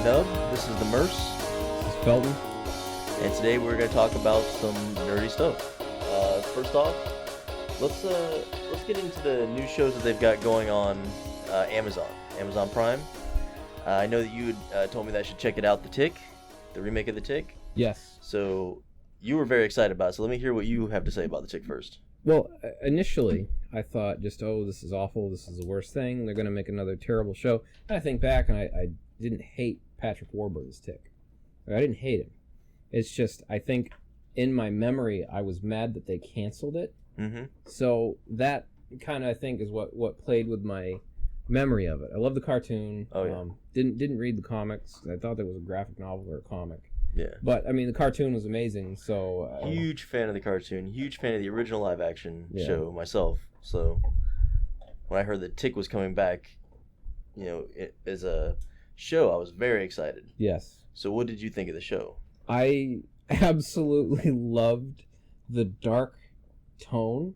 Nub. This is the Merce. This is Felton. And today we're going to talk about some nerdy stuff. First off, let's get into the new shows that they've got going on Amazon Prime. I know that you had told me that I should check it out, The Tick, the remake of The Tick. Yes. So you were very excited about it, so let me hear what you have to say about The Tick first. Well, initially, I thought just, this is awful, this is the worst thing, they're going to make another terrible show. And I think back, and I didn't hate Patrick Warburton's Tick. I didn't hate him. It's just, I think, in my memory, I was mad that they canceled it. Mm-hmm. So that kind of, I think, is what played with my memory of it. I love the cartoon. Oh, yeah. Didn't read the comics. I thought there was a graphic novel or a comic. Yeah. But, I mean, the cartoon was amazing, so... huge fan of the cartoon. Huge fan of the original live-action show myself. So, when I heard that Tick was coming back, as a show, I was very excited. Yes. So, what did you think of the show? I absolutely loved the dark tone.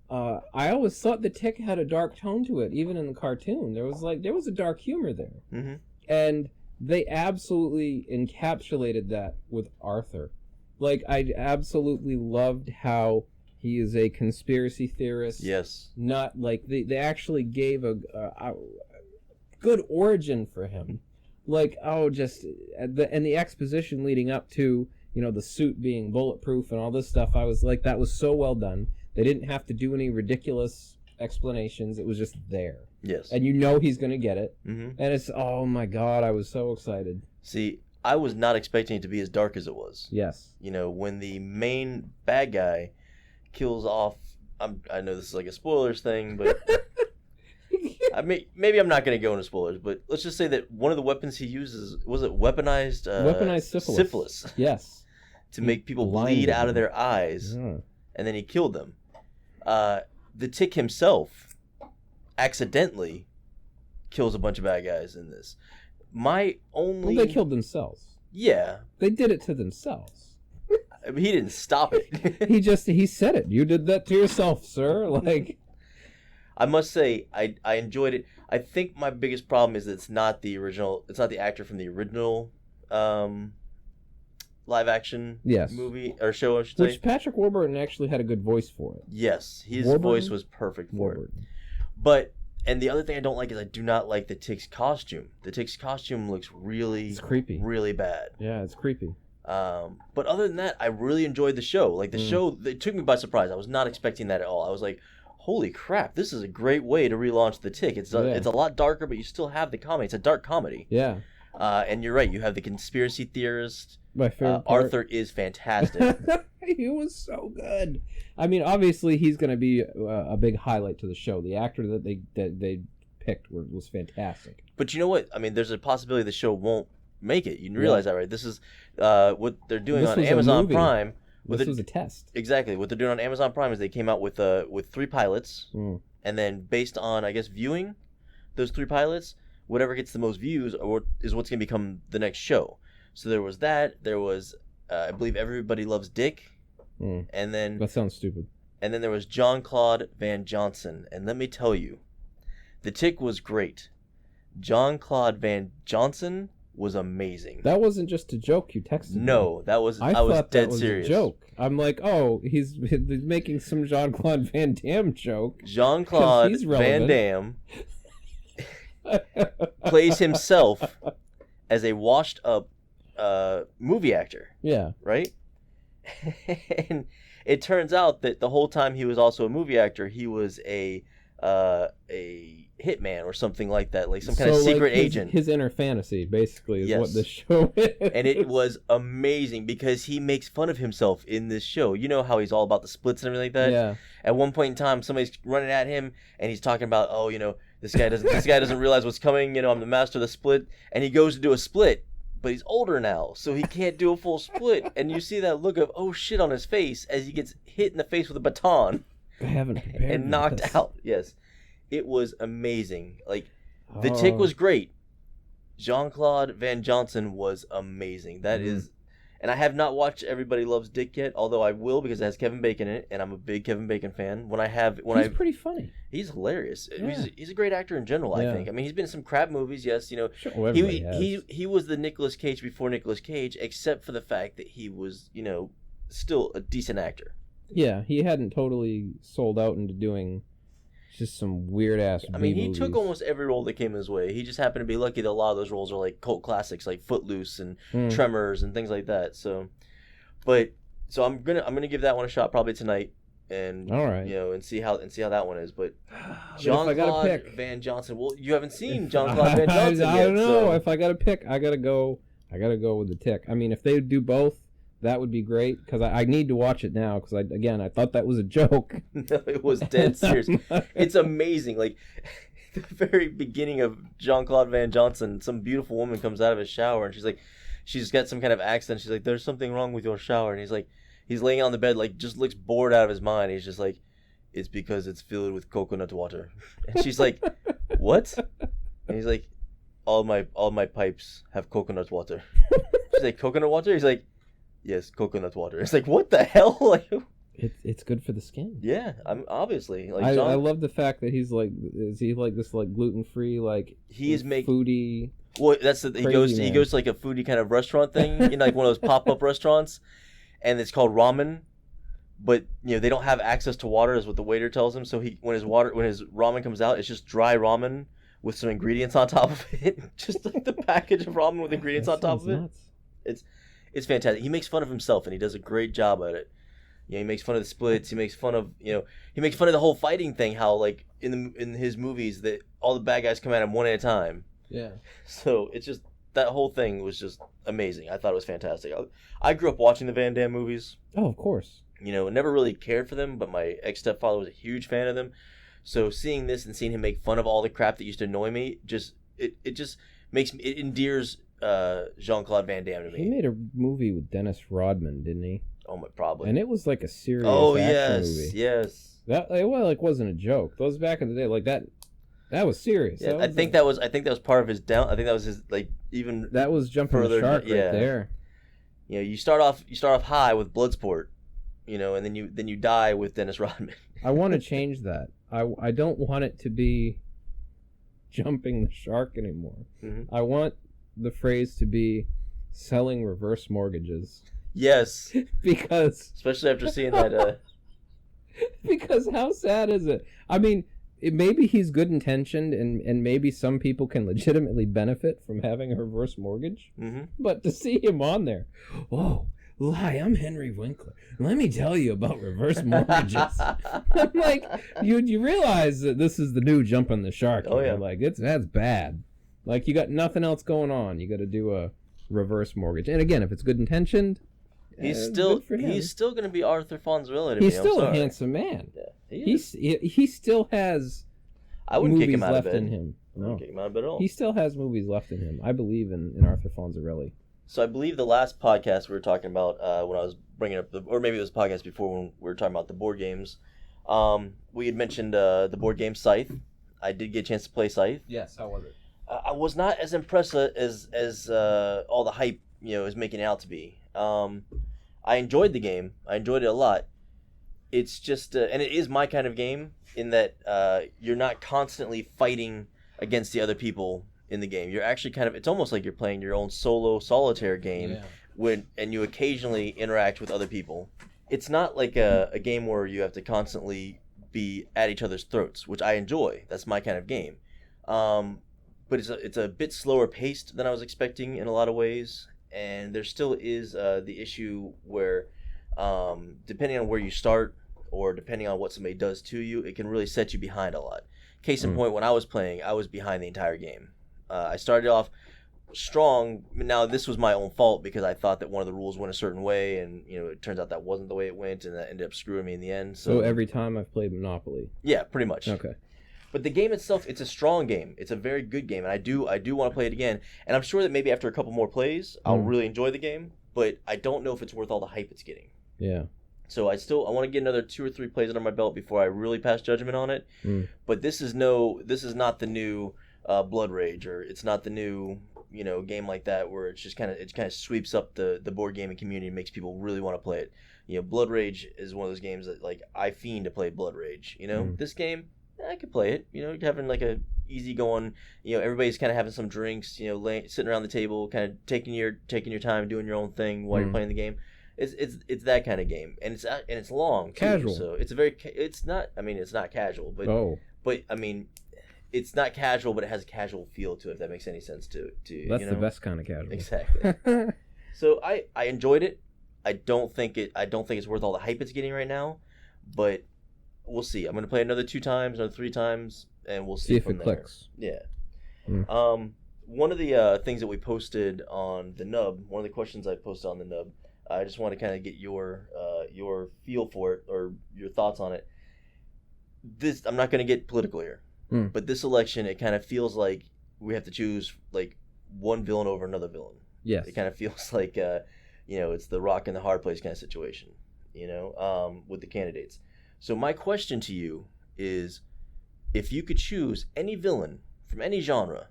I always thought the Tick had a dark tone to it, even in the cartoon. There was a dark humor there. Mm-hmm. And... they absolutely encapsulated that with Arthur. I absolutely loved how he is a conspiracy theorist. Yes. Not they actually gave a good origin for him. And the exposition leading up to, the suit being bulletproof and all this stuff, I was like, that was so well done. They didn't have to do any ridiculous explanations. It was just there. Yes. And he's going to get it. Mm-hmm. And it's, oh my God, I was so excited. See, I was not expecting it to be as dark as it was. Yes. When the main bad guy kills off, I know this is like a spoilers thing, but maybe I'm not going to go into spoilers, but let's just say that one of the weapons he uses, was it weaponized? Weaponized syphilis. Yes. To make people bleed out of their eyes, and then he killed them. The Tick himself accidentally kills a bunch of bad guys in this. They killed themselves. Yeah. They did it to themselves. I mean, he didn't stop it. he said it. You did that to yourself, sir. I must say, I enjoyed it. I think my biggest problem is that it's not the actor from the original live action movie or show, I should say. Which Patrick Warburton actually had a good voice for it. Yes, his voice was perfect for it. But, and the other thing I don't like is I do not like the Tick's costume. The Tick's costume looks it's creepy. Really bad. Yeah, it's creepy. But other than that, I really enjoyed the show. The show, it took me by surprise. I was not expecting that at all. I was like, holy crap, this is a great way to relaunch the Tick. It's a lot darker, but you still have the comedy. It's a dark comedy. Yeah. And you're right, you have the conspiracy theorist. My favorite part. Arthur is fantastic. He was so good. I mean, obviously, he's going to be a big highlight to the show. The actor that they picked was fantastic. But you know what? I mean, there's a possibility the show won't make it. You realize that, right? This is what they're doing on Amazon Prime. This was a test. Exactly. What they're doing on Amazon Prime is they came out with 3 pilots, and then based on, I guess, viewing those 3 pilots, whatever gets the most views is what's going to become the next show. So there was that. There was, I believe, Everybody Loves Dick. And then... That sounds stupid. And then there was Jean-Claude Van Johnson. And let me tell you, The Tick was great. Jean-Claude Van Johnson was amazing. That wasn't just a joke you texted me. No, I was dead serious. A joke. I'm like, he's making some Jean-Claude Van Damme joke. Jean-Claude Van Damme plays himself as a washed-up movie actor. Yeah. Right? And it turns out that the whole time he was also a movie actor, he was a hitman or something like that, like some kind of secret agent. His inner fantasy, basically, is what this show is. And it was amazing because he makes fun of himself in this show. You know how he's all about the splits and everything like that? Yeah. At one point in time, somebody's running at him, and he's talking about, this guy doesn't realize what's coming. I'm the master of the split. And he goes to do a split, but he's older now, so he can't do a full split. And you see that look of, oh shit, on his face as he gets hit in the face with a baton. I haven't prepared and knocked out. Yes. It was amazing. The Tick was great. Jean-Claude Van Johnson was amazing. That is... And I have not watched Everybody Loves Dick yet, although I will because it has Kevin Bacon in it, and I'm a big Kevin Bacon fan. He's pretty funny. He's hilarious. Yeah. He's a great actor in general, I think. I mean, he's been in some crap movies, yes. You know, Sure, he was the Nicolas Cage before Nicolas Cage, except for the fact that he was, you know, still a decent actor. Yeah, he hadn't totally sold out into doing just some weird ass. I mean, he took almost every role that came his way. He just happened to be lucky that a lot of those roles are like cult classics, like Footloose and Tremors and things like that. So, I'm gonna give that one a shot probably tonight, and all right, you know, and see how that one is. But Jean-Claude Van Johnson. Well, you haven't seen Jean-Claude Van Johnson I yet. don't know. So. If I got to pick, I gotta go with the Tick. I mean, if they do both, that would be great, because I need to watch it now, because I thought that was a joke. No, it was dead serious. It's amazing. Like, the very beginning of Jean-Claude Van Johnson, some beautiful woman comes out of his shower, and she's got some kind of accent. She's like, "There's something wrong with your shower." And he's laying on the bed, like, just looks bored out of his mind. He's just like, "It's because it's filled with coconut water." And she's like, "What?" And he's like, all my pipes have coconut water." She's like, "Coconut water?" He's like, "Yes, coconut water." It's like, what the hell? Like, it's good for the skin. Yeah, I'm obviously like. I love the fact that he's like, is he like this like gluten free like he is foodie? Well, he goes to like a foodie kind of restaurant thing, you know, like one of those pop up restaurants, and it's called ramen, but you know they don't have access to water, is what the waiter tells him. So when his ramen comes out, it's just dry ramen with some ingredients on top of it, just like the package of ramen with ingredients on top of it. Nuts. It's fantastic. He makes fun of himself, and he does a great job at it. You know, he makes fun of the splits. He makes fun of the whole fighting thing. How like in his movies that all the bad guys come at him one at a time. Yeah. So it's just that whole thing was just amazing. I thought it was fantastic. I grew up watching the Van Damme movies. Oh, of course. You know, never really cared for them, but my ex-stepfather was a huge fan of them. So seeing this and seeing him make fun of all the crap that used to annoy me, it just endears Jean-Claude Van Damme to me. He made a movie with Dennis Rodman, didn't he? Oh my, probably. And it was like a serious action movie. Yes. That wasn't a joke. Those back in the day, like that was serious. Yeah, I think that was part of his down. I think that was his even. That was jumping further, the shark right there. You know, you start off high with Bloodsport, you know, and then you die with Dennis Rodman. I want to change that. I don't want it to be jumping the shark anymore. Mm-hmm. I want the phrase to be selling reverse mortgages. Yes. Because especially after seeing that because how sad is it? I mean, maybe he's good intentioned and maybe some people can legitimately benefit from having a reverse mortgage. Mm-hmm. But to see him on there, "Oh, hi, I'm Henry Winkler. Let me tell you about reverse mortgages." I'm like, you realize that this is the new jumping the shark. Oh yeah. Like that's bad. Like, you got nothing else going on. You got to do a reverse mortgage. And again, if it's good intentioned, he's still going to be Arthur Fawn's relative. He's still a handsome man. Yeah, he still has. I wouldn't kick him out left of bed. In him. No. I wouldn't kick him out of bed at all. He still has movies left in him. I believe in Arthur Fonzarelli. So I believe the last podcast we were talking about when I was bringing up or maybe it was a podcast before when we were talking about the board games. We had mentioned the board game Scythe. I did get a chance to play Scythe. Yes, how was it? I was not as impressed as all the hype is making it out to be. I enjoyed the game. I enjoyed it a lot. It's just and it is my kind of game in that you're not constantly fighting against the other people in the game. You're actually it's almost like you're playing your own solo solitaire game and you occasionally interact with other people. It's not like a game where you have to constantly be at each other's throats, which I enjoy. That's my kind of game. But it's a bit slower paced than I was expecting in a lot of ways, and there still is the issue where depending on where you start or depending on what somebody does to you, it can really set you behind a lot. Case in point, when I was playing, I was behind the entire game. I started off strong. Now this was my own fault because I thought that one of the rules went a certain way, and it turns out that wasn't the way it went, and that ended up screwing me in the end. So every time I've played Monopoly. Yeah, pretty much. Okay. But the game itself, it's a strong game. It's a very good game, and I do want to play it again. And I'm sure that maybe after a couple more plays, I'll really enjoy the game. But I don't know if it's worth all the hype it's getting. Yeah. So I want to get another 2 or 3 plays under my belt before I really pass judgment on it. But this is not the new Blood Rage, or it's not the new game like that where it kind of sweeps up the board gaming community and makes people really want to play it. Blood Rage is one of those games that like I fiend to play Blood Rage. This game I could play it. Having like a easy going. Everybody's kind of having some drinks. Sitting around the table, kind of taking your time, doing your own thing while you're playing the game. It's that kind of game, and it's long, too, casual. so it's not. I mean, it's not casual, but I mean, it's not casual, but it has a casual feel to it. If that makes any sense to that's the best kind of casual. Exactly. So I enjoyed it. I don't think it's worth all the hype it's getting right now, but we'll see. I'm gonna play another 2 times, another 3 times, and we'll see if it clicks. Yeah. One of the things that we posted on the Nub, one of the questions I posted on the Nub, I just want to kind of get your feel for it or your thoughts on it. I'm not going to get political here, but this election, it kind of feels like we have to choose like one villain over another villain. Yes. It kind of feels like it's the rock and the hard place kind of situation, with the candidates. So my question to you is, if you could choose any villain from any genre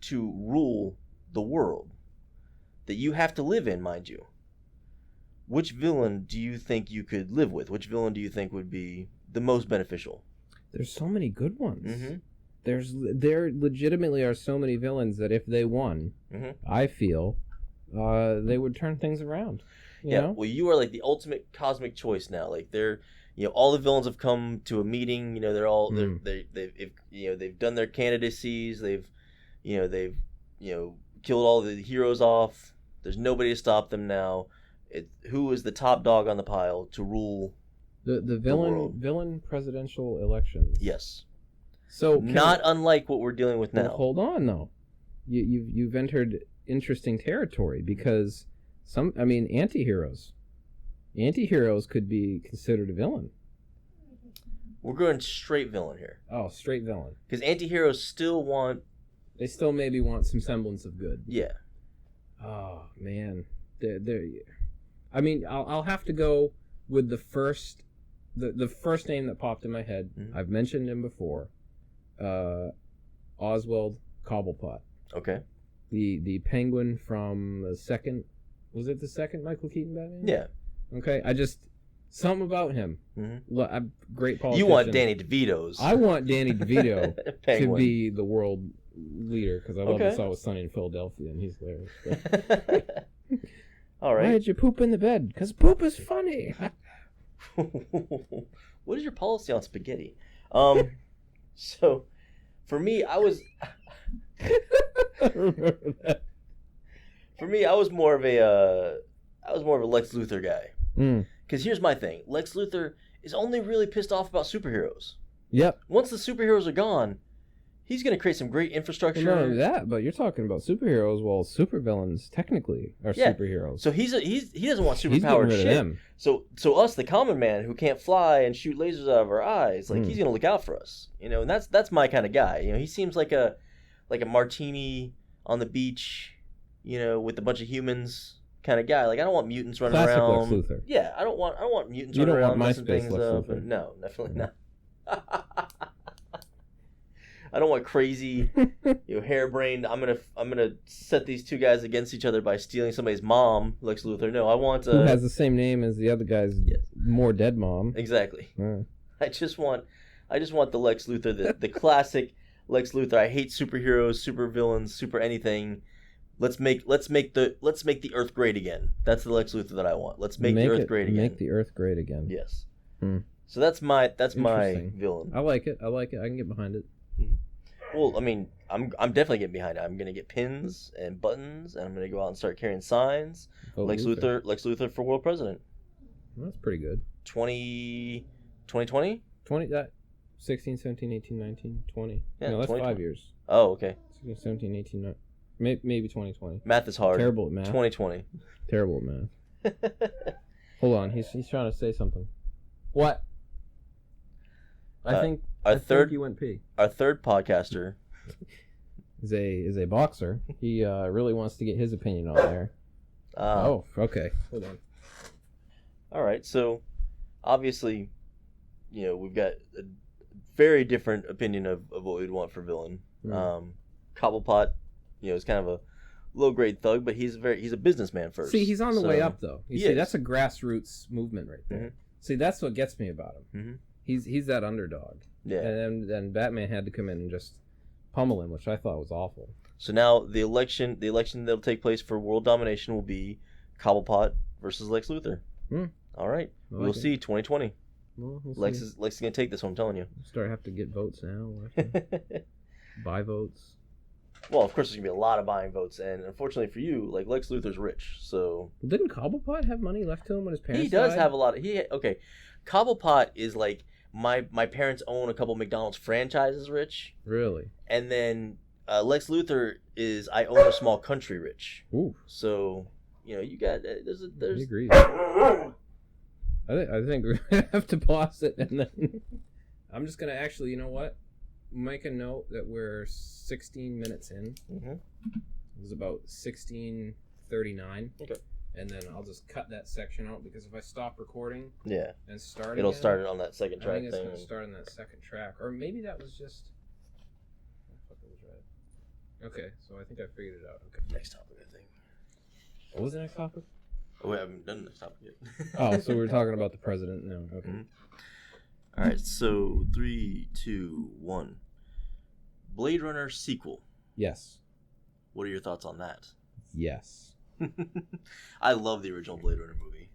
to rule the world that you have to live in, mind you, which villain do you think you could live with? Which villain do you think would be the most beneficial? There's so many good ones. Mm-hmm. There legitimately are so many villains that if they won, I feel, they would turn things around. You know? Well, you are like the ultimate cosmic choice now. Like all the villains have come to a meeting. They're all they've done their candidacies. They've killed all the heroes off. There's nobody to stop them now. Who is the top dog on the pile to rule the villain presidential elections? Yes. So not unlike what we're dealing with now. Well, hold on though, you've entered interesting territory because anti-heroes could be considered a villain. We're going straight villain here. Oh, straight villain. Because anti-heroes still maybe want some semblance of good. Yeah. Oh man, I'll have to go with the first name that popped in my head. Mm-hmm. I've mentioned him before. Oswald Cobblepot. Okay. The Penguin from the second. Was it the second Michael Keaton Batman? Yeah. Okay. Something about him. Mm-hmm. Great politician. You want Danny DeVito's. I want Danny DeVito to be the world leader because I love this Always Sunny in Philadelphia and he's hilarious. All right. Why did you poop in the bed? Because poop is funny. What is your policy on spaghetti? So, for me, I was more of a Lex Luthor guy. Because here's my thing: Lex Luthor is only really pissed off about superheroes. Yep. Once the superheroes are gone, he's going to create some great infrastructure. Not only that, but you're talking about superheroes. Well, supervillains technically are superheroes. So he doesn't want superpowered shit. Them. So us, the common man who can't fly and shoot lasers out of our eyes, like he's going to look out for us. And that's my kind of guy. He seems like a martini on the beach, with a bunch of humans kind of guy. Like I don't want mutants running Classic around. Lex Luther. Yeah, I don't want mutants running around messing things up. No, definitely not. I don't want crazy, harebrained. I'm gonna set these two guys against each other by stealing somebody's mom, Lex Luthor. No, I want who has the same name as the other guy's more dead mom. Exactly. I just want the Lex Luthor, the classic Lex Luthor. I hate superheroes, super villains, super anything. Let's make the Earth great again. That's the Lex Luthor that I want. Let's make the Earth great again. Make the Earth great again. Yes. So that's my villain. I like it. I can get behind it. Well, I'm definitely getting behind it. I'm gonna get pins and buttons, and I'm gonna go out and start carrying signs. Lex Luthor for world president. Well, that's pretty good. 2020? 16, 17, 18, 19, 20. Yeah, no, that's 5 years. Oh, okay. 16, 17, 18, 19. Maybe 2020. Math is hard. Terrible at math. 2020. Terrible at math. Hold on, he's trying to say something. What? I think you went pee. Our third podcaster is a boxer. He really wants to get his opinion on there. Okay. Hold on. All right. So, obviously, we've got a very different opinion of what we'd want for villain. Cobblepot, is kind of low grade thug, but he's a businessman first. See, he's on the way up though. You see, is. that's a grassroots movement right there. See, that's what gets me about him. He's that underdog. Yeah. And then Batman had to come in and just pummel him, which I thought was awful. So now the election that'll take place for world domination will be Cobblepot versus Lex Luthor. All right, we'll see. 2020. Well, Lex is gonna take this one. I'm telling you. Start have to get votes now. Buy votes. Well, of course, there's gonna be a lot of buying votes, and unfortunately for you, like Lex Luthor's rich, so. Well, didn't Cobblepot have money left to him when his parents? He does died? have a lot of. Cobblepot is like my parents own a couple McDonald's franchises, rich. Really. And then Lex Luthor is I own a small country, rich. Ooh. So you got there's. I agree. I think we're gonna have to pause it, and then I'm just gonna actually, you know what? Make a note that we're 16 minutes in. It was about 16:39. Okay. And then I'll just cut that section out because if I stop recording, and start, it'll start it on that second track. I think it's gonna start on that second track, or maybe that was just. Okay, so I think I figured it out. Okay. Next topic, I think. What was the next topic? Oh, we haven't done the next topic yet. Oh, so we're talking about the president now. Okay. All right, so 3, 2, 1. Blade Runner sequel. Yes. What are your thoughts on that? Yes. I love the original Blade Runner movie.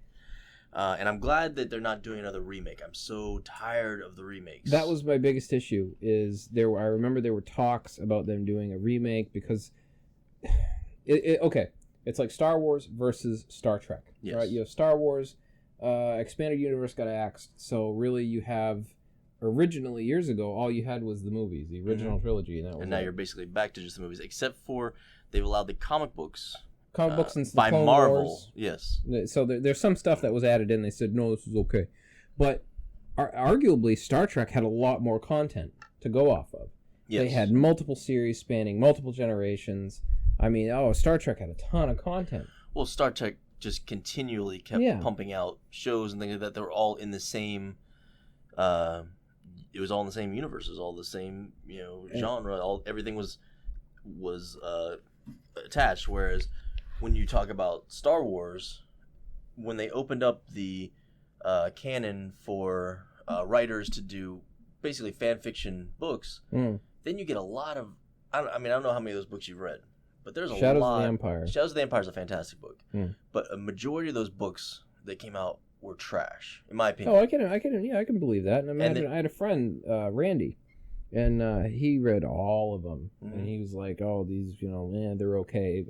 And I'm glad that they're not doing another remake. I'm so tired of the remakes. That was my biggest issue. I remember there were talks about them doing a remake because okay, it's like Star Wars versus Star Trek. Yes. Right? You have Star Wars, expanded universe got axed. So really, you have originally years ago all you had was the movies, the original trilogy, and that was. And now you're basically back to just the movies, except for they've allowed the comic books. Comic books and by Clone Marvel, Wars. Yes. So there's some stuff that was added in. They said no, this is okay, but arguably Star Trek had a lot more content to go off of. Yes. They had multiple series spanning multiple generations. I mean, Star Trek had a ton of content. Well, Star Trek just continually kept pumping out shows and things like that. They were all in the same. It was all in the same universe. It was all the same, genre. Everything was attached. Whereas when you talk about Star Wars, when they opened up the canon for writers to do basically fan fiction books, then you get a lot of. I don't know how many of those books you've read, but there's a lot. Shadows of the Empire. Shadows of the Empire is a fantastic book, but a majority of those books that came out were trash, in my opinion. Oh, I can believe that. And imagine, I had a friend, Randy, and he read all of them, and he was like, "Oh, these, they're okay."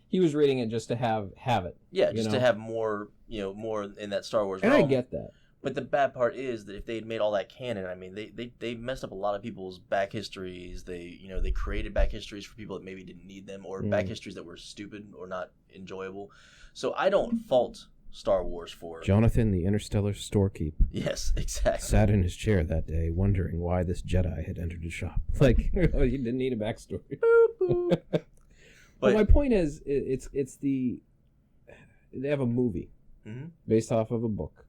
He was reading it just to have it. Yeah, just to have more, more in that Star Wars realm. And I get that. But the bad part is that if they had made all that canon, I mean, they messed up a lot of people's back histories. They created back histories for people that maybe didn't need them, or back histories that were stupid or not enjoyable. So I don't fault Star Wars for Jonathan, the interstellar storekeep. Yes, exactly. Sat in his chair that day, wondering why this Jedi had entered his shop. Like, he didn't need a backstory. But my point is, they have a movie based off of a book.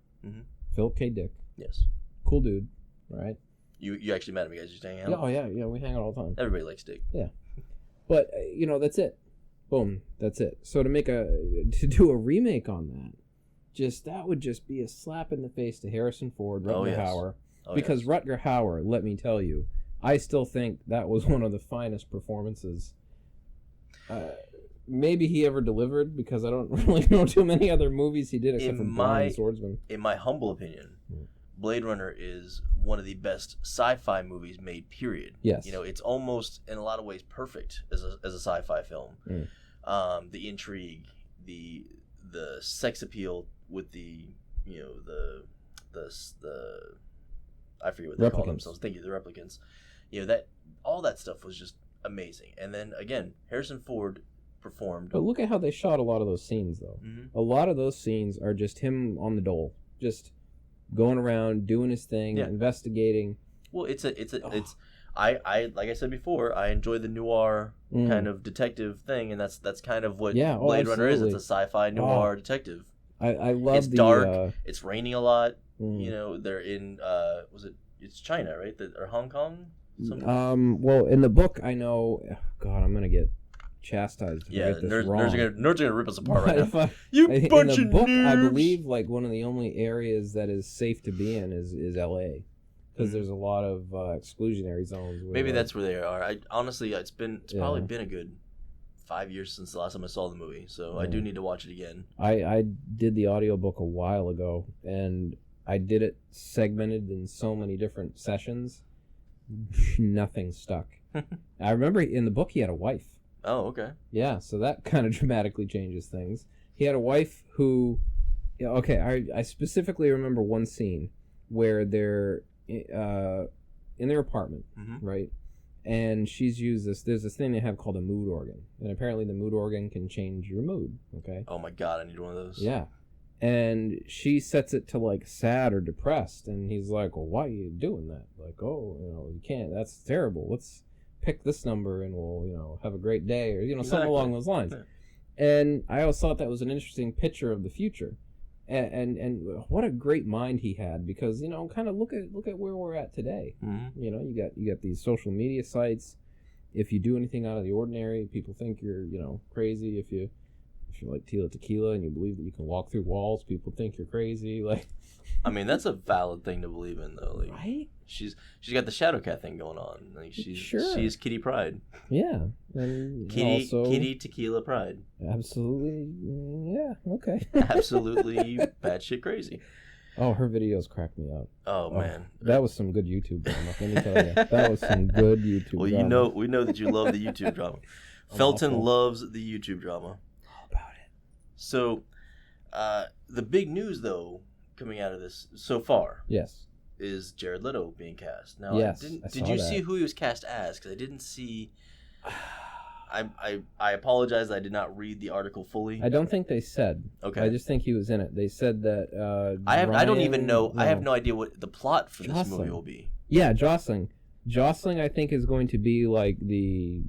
Philip K. Dick. Yes. Cool dude, right? You actually met him, you guys just hang out? Oh yeah, we hang out all the time. Everybody likes Dick. Yeah. But that's it. Boom, that's it. So to do a remake on that would just be a slap in the face to Harrison Ford, Rutger Hauer. Because Rutger Hauer, let me tell you, I still think that was one of the finest performances maybe he ever delivered, because I don't really know too many other movies he did except for Blind Swordsman. In my humble opinion, Blade Runner is one of the best sci-fi movies made, period. Yes. It's almost, in a lot of ways, perfect as a sci-fi film. The intrigue, the sex appeal with the I forget what they call themselves. Thank you, the replicants. That all that stuff was just amazing. And then again, Harrison Ford performed. But look at how they shot a lot of those scenes, though. A lot of those scenes are just him on the dole, just going around doing his thing, investigating. Well, I like I said before, I enjoy the noir kind of detective thing, and that's kind of what Blade Runner is. It's a sci-fi noir detective. I love it's dark. It's raining a lot. They're in it's China, right? Or Hong Kong? Well, in the book, I know. God, I'm gonna get chastised. Yeah, get this nerds wrong. are gonna rip us apart right now. In the book, I believe like one of the only areas that is safe to be in is L.A. because there's a lot of exclusionary zones. Maybe that's where they are. I honestly, it's probably been a good 5 years since the last time I saw the movie, so I do need to watch it again. I did the audiobook a while ago, and I did it segmented in so many different sessions. Nothing stuck. I remember in the book he had a wife. Oh, okay. Yeah, so that kind of dramatically changes things. He had a wife who... I specifically remember one scene where they're in their apartment, right? And she's used this... There's this thing they have called a mood organ. And apparently the mood organ can change your mood, okay? Oh my god, I need one of those. Yeah. And she sets it to, like, sad or depressed. And he's like, well, why are you doing that? Like, oh, you can't. That's terrible. Let's pick this number and we'll, have a great day. Or, something along those lines. Yeah. And I always thought that was an interesting picture of the future. And what a great mind he had. Because, kind of look at where we're at today. Mm-hmm. You got these social media sites. If you do anything out of the ordinary, people think you're, crazy. If you like tequila and you believe that you can walk through walls, people think you're crazy. Like, I mean, that's a valid thing to believe in, though. Like, right? She's got the Shadow Cat thing going on. Like, she's Kitty Pride. Yeah, and Kitty Tequila Pride. Absolutely, yeah, okay. Absolutely batshit crazy. Oh, her videos cracked me up. Oh man, that was some good YouTube drama. Let me tell you, that was some good YouTube. Well, drama. we know that you love the YouTube drama. Felton loves the YouTube drama. So, the big news, though, coming out of this so far, is Jared Leto being cast. Now, did you see who he was cast as? Because I didn't see. I apologize. I did not read the article fully. I don't think they said. Okay. I just think he was in it. They said that. I don't even know. No. I have no idea what the plot for this movie will be. Yeah, Jostling. Jostling, I think, is going to be like the.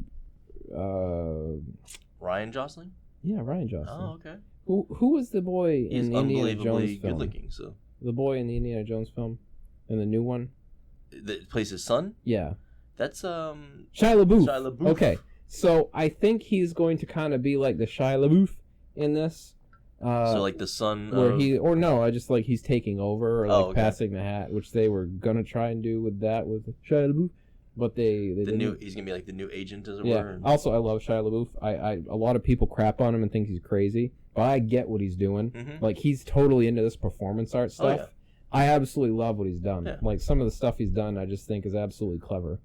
Ryan Gosling? Yeah, Ryan Gosling. Oh, okay. Who was the boy in the Indiana Jones film? Good looking, so. The boy in the Indiana Jones film, in the new one. That plays his son? Yeah. That's Shia LaBeouf. Okay, so I think he's going to kind of be like the Shia LaBeouf in this. So like the son where I just like he's taking over or like passing the hat, which they were gonna try and do with Shia LaBeouf. But he's gonna be like the new agent, as it were. Also, I love Shia LaBeouf. A lot of people crap on him and think he's crazy, but I get what he's doing. Mm-hmm. Like, he's totally into this performance art stuff. Oh, yeah. I absolutely love what he's done. Yeah. Like, some of the stuff he's done, I just think is absolutely clever.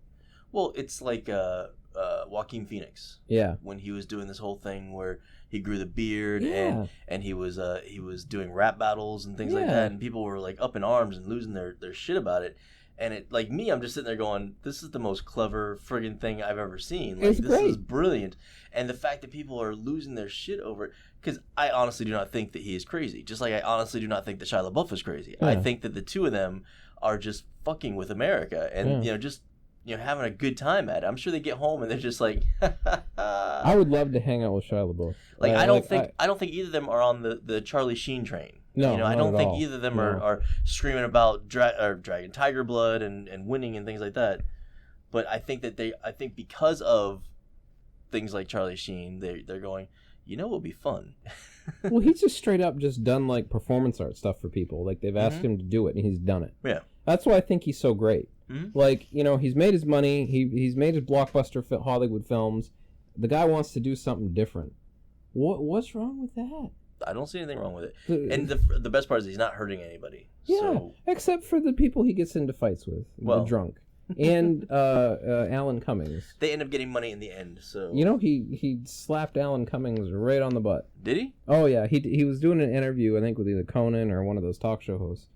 Well, it's like Joaquin Phoenix. Yeah. When he was doing this whole thing where he grew the beard and he was doing rap battles and things like that, and people were like up in arms and losing their shit about it. And it, like me, I'm just sitting there going, this is the most clever friggin' thing I've ever seen. Like, this is brilliant. And the fact that people are losing their shit over it, because I honestly do not think that he is crazy. Just like I honestly do not think that Shia LaBeouf is crazy. Yeah. I think that the two of them are just fucking with America and, just having a good time at it. I'm sure they get home and they're just like, I would love to hang out with Shia LaBeouf. Like, I don't think either of them are on the Charlie Sheen train. No, I don't think either of them are screaming about dragging tiger blood and winning and things like that. But I think because of things like Charlie Sheen, they're going, what would be fun? Well, he's just straight up just done like performance art stuff for people. Like, they've asked him to do it and he's done it. Yeah. That's why I think he's so great. Mm-hmm. Like, he's made his money. He's made his blockbuster Hollywood films. The guy wants to do something different. What's wrong with that? I don't see anything wrong with it. And the best part is he's not hurting anybody. Yeah, so. Except for the people he gets into fights with. The drunk. And Alan Cummings. They end up getting money in the end, so. He slapped Alan Cummings right on the butt. Did he? Oh, yeah. He was doing an interview, I think, with either Conan or one of those talk show hosts.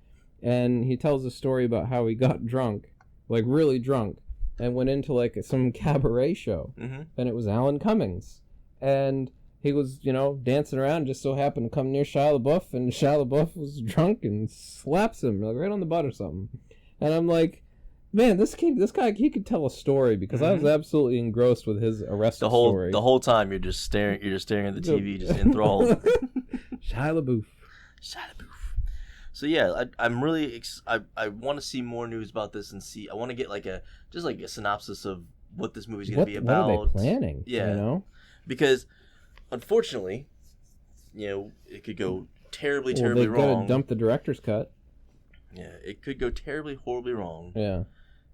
And he tells a story about how he got drunk, like really drunk, and went into like some cabaret show. Mm-hmm. And it was Alan Cummings. And he was, dancing around, just so happened to come near Shia LaBeouf, and Shia LaBeouf was drunk and slaps him like right on the butt or something. And I'm like, man, this guy, he could tell a story, because I was absolutely engrossed with his arrested story. The whole time you're just staring at the TV, just enthralled. Shia LaBeouf. So yeah, I'm really I want to see more news about this and see. I want to get like a synopsis of what this movie's going to be about. What are they planning? Yeah. Because, unfortunately, it could go terribly wrong. They've got to dump the director's cut. Yeah, it could go terribly, horribly wrong. Yeah.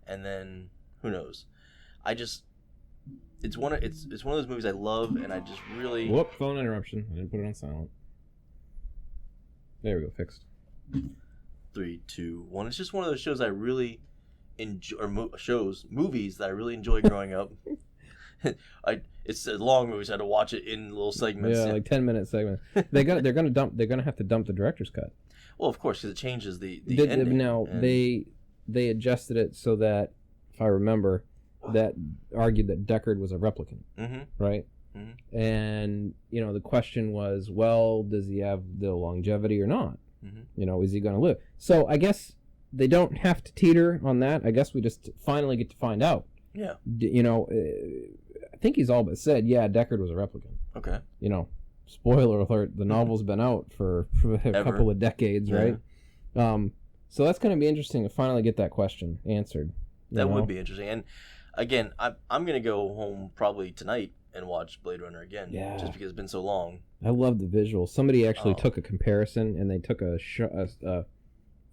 And then, who knows? It's one of those movies I love, and I just really... Whoop, phone interruption. I didn't put it on silent. There we go, fixed. 3, 2, 1. It's just one of those shows I really enjoy, or movies that I really enjoy growing up. It's a long movie, so I had to watch it in little segments. Yeah, like 10-minute segments. They're gonna have to dump the director's cut. Well, of course, because it changes the ending. Now they adjusted it so that, if I remember, that argued that Deckard was a replicant, right? Mm-hmm. And the question was, well, does he have the longevity or not? Mm-hmm. Is he going to live? So I guess they don't have to teeter on that. I guess we just finally get to find out. Yeah. I think he's all but said, yeah, Deckard was a replicant. Okay. Spoiler alert, the novel's been out for a couple of decades, right? So that's going to be interesting to finally get that question answered. That would be interesting. And again, I'm going to go home probably tonight and watch Blade Runner again. Yeah. Just because it's been so long. I love the visuals. Somebody actually took a comparison, and they took a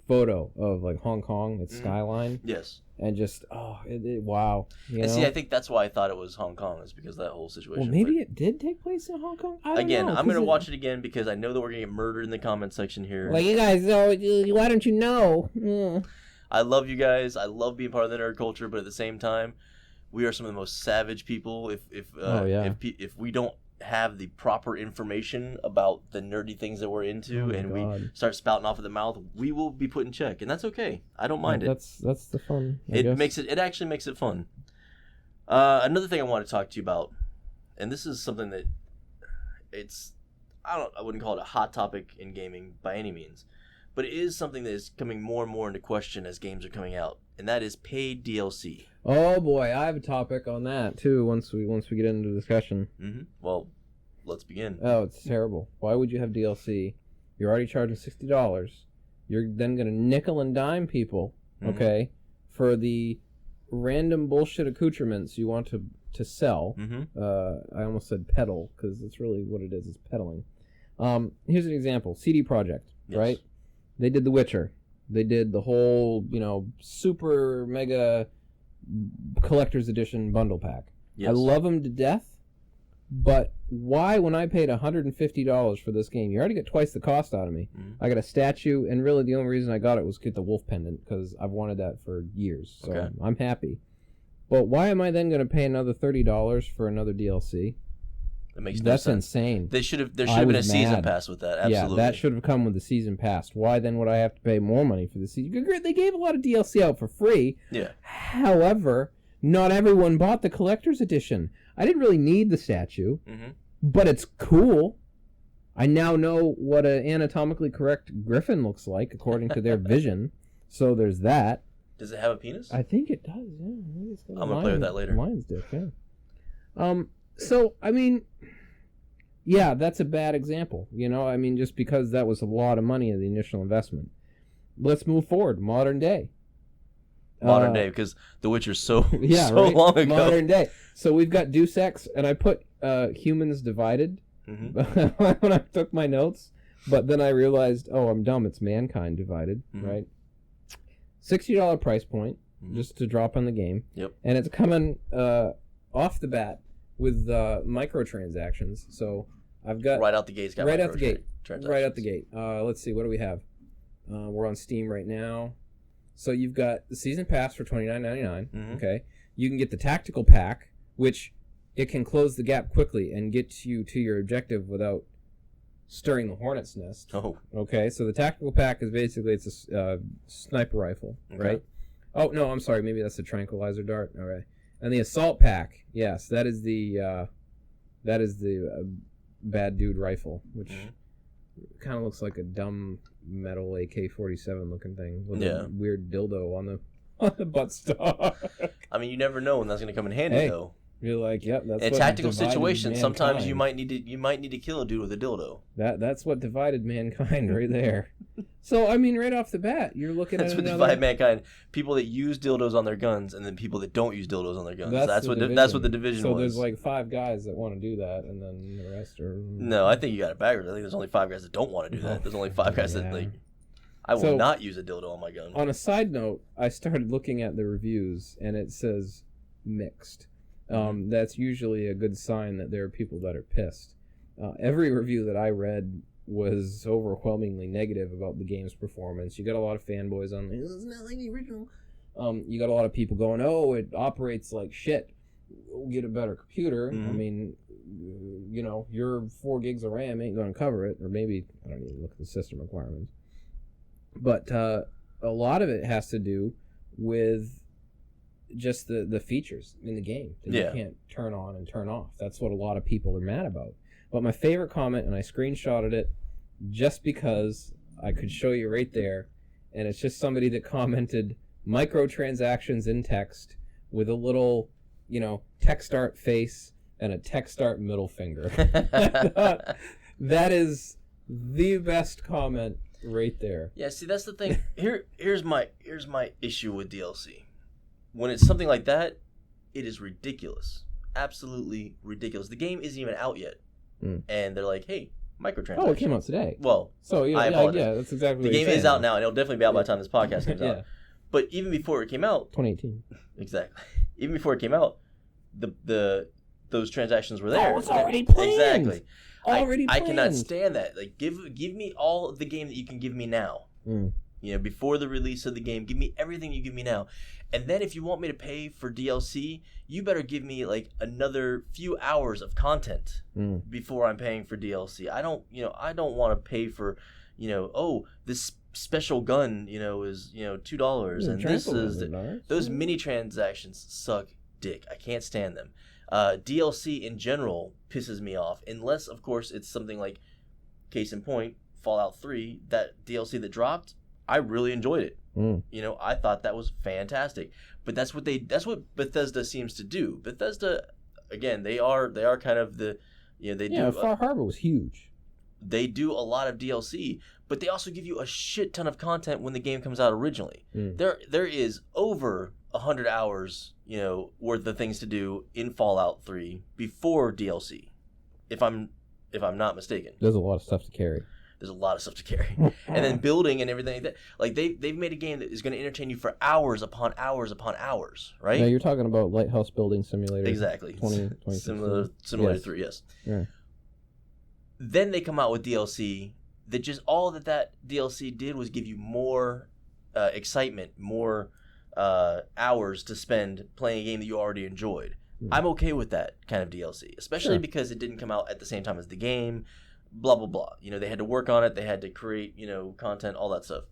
photo of like Hong Kong, its skyline. Yes. And just, wow. And see, I think that's why I thought it was Hong Kong, is because of that whole situation. Well, maybe it did take place in Hong Kong? I don't know, I'm going to watch it again because I know that we're going to get murdered in the comment section here. Well, you guys, why don't you know? I love you guys. I love being part of the nerd culture, but at the same time, we are some of the most savage people. If we don't have the proper information about the nerdy things that we're into, we start spouting off of the mouth, we will be put in check, and that's okay. I don't mind it. That's the fun. It actually makes it fun. Another thing I want to talk to you about, and this is something that I wouldn't call it a hot topic in gaming by any means, but it is something that is coming more and more into question as games are coming out, and that is paid DLC. Oh boy, I have a topic on that too. Once we get into the discussion. Mm-hmm. Well, let's begin. Oh, it's terrible. Why would you have DLC? You're already charging $60. You're then gonna nickel and dime people, okay, for the random bullshit accoutrements you want to sell. Mm-hmm. I almost said peddle because it's really what it is. It's peddling. Here's an example. CD Projekt, right? They did The Witcher. They did the whole, super mega collector's edition bundle pack. Yes. I love them to death, but why, when I paid $150 for this game, you already get twice the cost out of me. Mm-hmm. I got a statue, and really the only reason I got it was to get the wolf pendant, because I've wanted that for years, so I'm happy. But why am I then going to pay another $30 for another DLC? That makes no sense. That's insane. There should have been a season pass with that. Absolutely. Yeah, that should have come with the season pass. Why then would I have to pay more money for the season? They gave a lot of DLC out for free. Yeah. However, not everyone bought the collector's edition. I didn't really need the statue, but it's cool. I now know what an anatomically correct griffin looks like according to their vision. So there's that. Does it have a penis? I think it does. Yeah. I'm gonna play with that later. Lion's dick. Yeah. So, I mean, yeah, that's a bad example, just because that was a lot of money in the initial investment. Let's move forward. Modern day, because The Witcher's so long ago. Modern day. So we've got Deus Ex, and I put Humans Divided when I took my notes, but then I realized, I'm dumb. It's Mankind Divided, right? $60 price point, just to drop on the game. Yep. And it's coming off the bat with microtransactions. So I've got right out the gate. It's got right out the gate. Right out the gate. Let's see. What do we have? We're on Steam right now. So you've got the season pass for $29.99. Okay. You can get the tactical pack, which it can close the gap quickly and get you to your objective without stirring the hornet's nest. Oh. Okay. So the tactical pack is basically it's a sniper rifle, right? Oh no, I'm sorry. Maybe that's a tranquilizer dart. All right. And the assault pack, yes, that is the bad dude rifle, which kind of looks like a dumb metal AK-47 looking thing with a weird dildo on the buttstock. I mean, you never know when that's going to come in handy, though. You're like, yep, that's in a tactical situation. Sometimes you might need to kill a dude with a dildo. That's what divided mankind right there. So, I mean, right off the bat, you're looking That's at what divide mankind. People that use dildos on their guns, and then people that don't use dildos on their guns. That's what the division was. So there's like 5 guys that want to do that, and then the rest are... No, I think you got it backwards. I think there's only 5 guys that don't want to do that. There's only 5 guys that, like... I will not use a dildo on my gun. On a side note, I started looking at the reviews, and it says mixed. That's usually a good sign that there are people that are pissed. Every review that I read was overwhelmingly negative about the game's performance. You got a lot of fanboys on there. It's not like the original. You got a lot of people going, "Oh, it operates like shit. We'll get a better computer." I mean, you know, your 4 gigs of RAM ain't going to cover it, or maybe I don't even look at the system requirements. But a lot of it has to do with just the features in the game that you can't turn on and turn off. That's what a lot of people are mad about. But my favorite comment, and I screenshotted it just because I could show you right there, and it's just somebody that commented microtransactions in text with a little, you know, text art face and a text art middle finger. That is the best comment right there. Yeah, see, that's the thing. Here's my issue with DLC. When it's something like that, it is ridiculous. Absolutely ridiculous. The game isn't even out yet. And they're like, hey, microtransactions. Oh, it came out today. Well, so yeah, that's exactly the what game is out now, and it'll definitely be out by the time this podcast comes yeah. out. But even before it came out, 2018. Exactly. Even before it came out, those transactions were there. Oh, it's already planned. Exactly. Already I planned. cannot stand that. Like, give me all the game that you can give me now. You know, before the release of the game, give me everything you give me now. And then if you want me to pay for DLC, you better give me like another few hours of content before I'm paying for DLC. I don't want to pay for, this special gun, is, $2 and this is those mini transactions suck dick. I can't stand them. DLC in general pisses me off, unless of course it's something like, case in point, Fallout 3, that DLC that dropped. I really enjoyed it. I thought that was fantastic. But that's what Bethesda seems to do. Bethesda, again, they are kind of the, they do. Far Harbor was huge. They do a lot of DLC, but they also give you a shit ton of content when the game comes out originally. There is over 100 hours, worth of things to do in Fallout 3 before DLC. If I'm not mistaken. There's a lot of stuff to carry. There's a lot of stuff to carry. And then building and everything like that. Like, they've made a game that is going to entertain you for hours upon hours upon hours, right? No, you're talking about Lighthouse Building Simulator. Exactly. 20 Similar to 3, yes. Yeah. Then they come out with DLC that just all that DLC did was give you more excitement, more hours to spend playing a game that you already enjoyed. I'm okay with that kind of DLC, especially because it didn't come out at the same time as the game. Blah, blah, blah. They had to work on it. They had to create, content, all that stuff.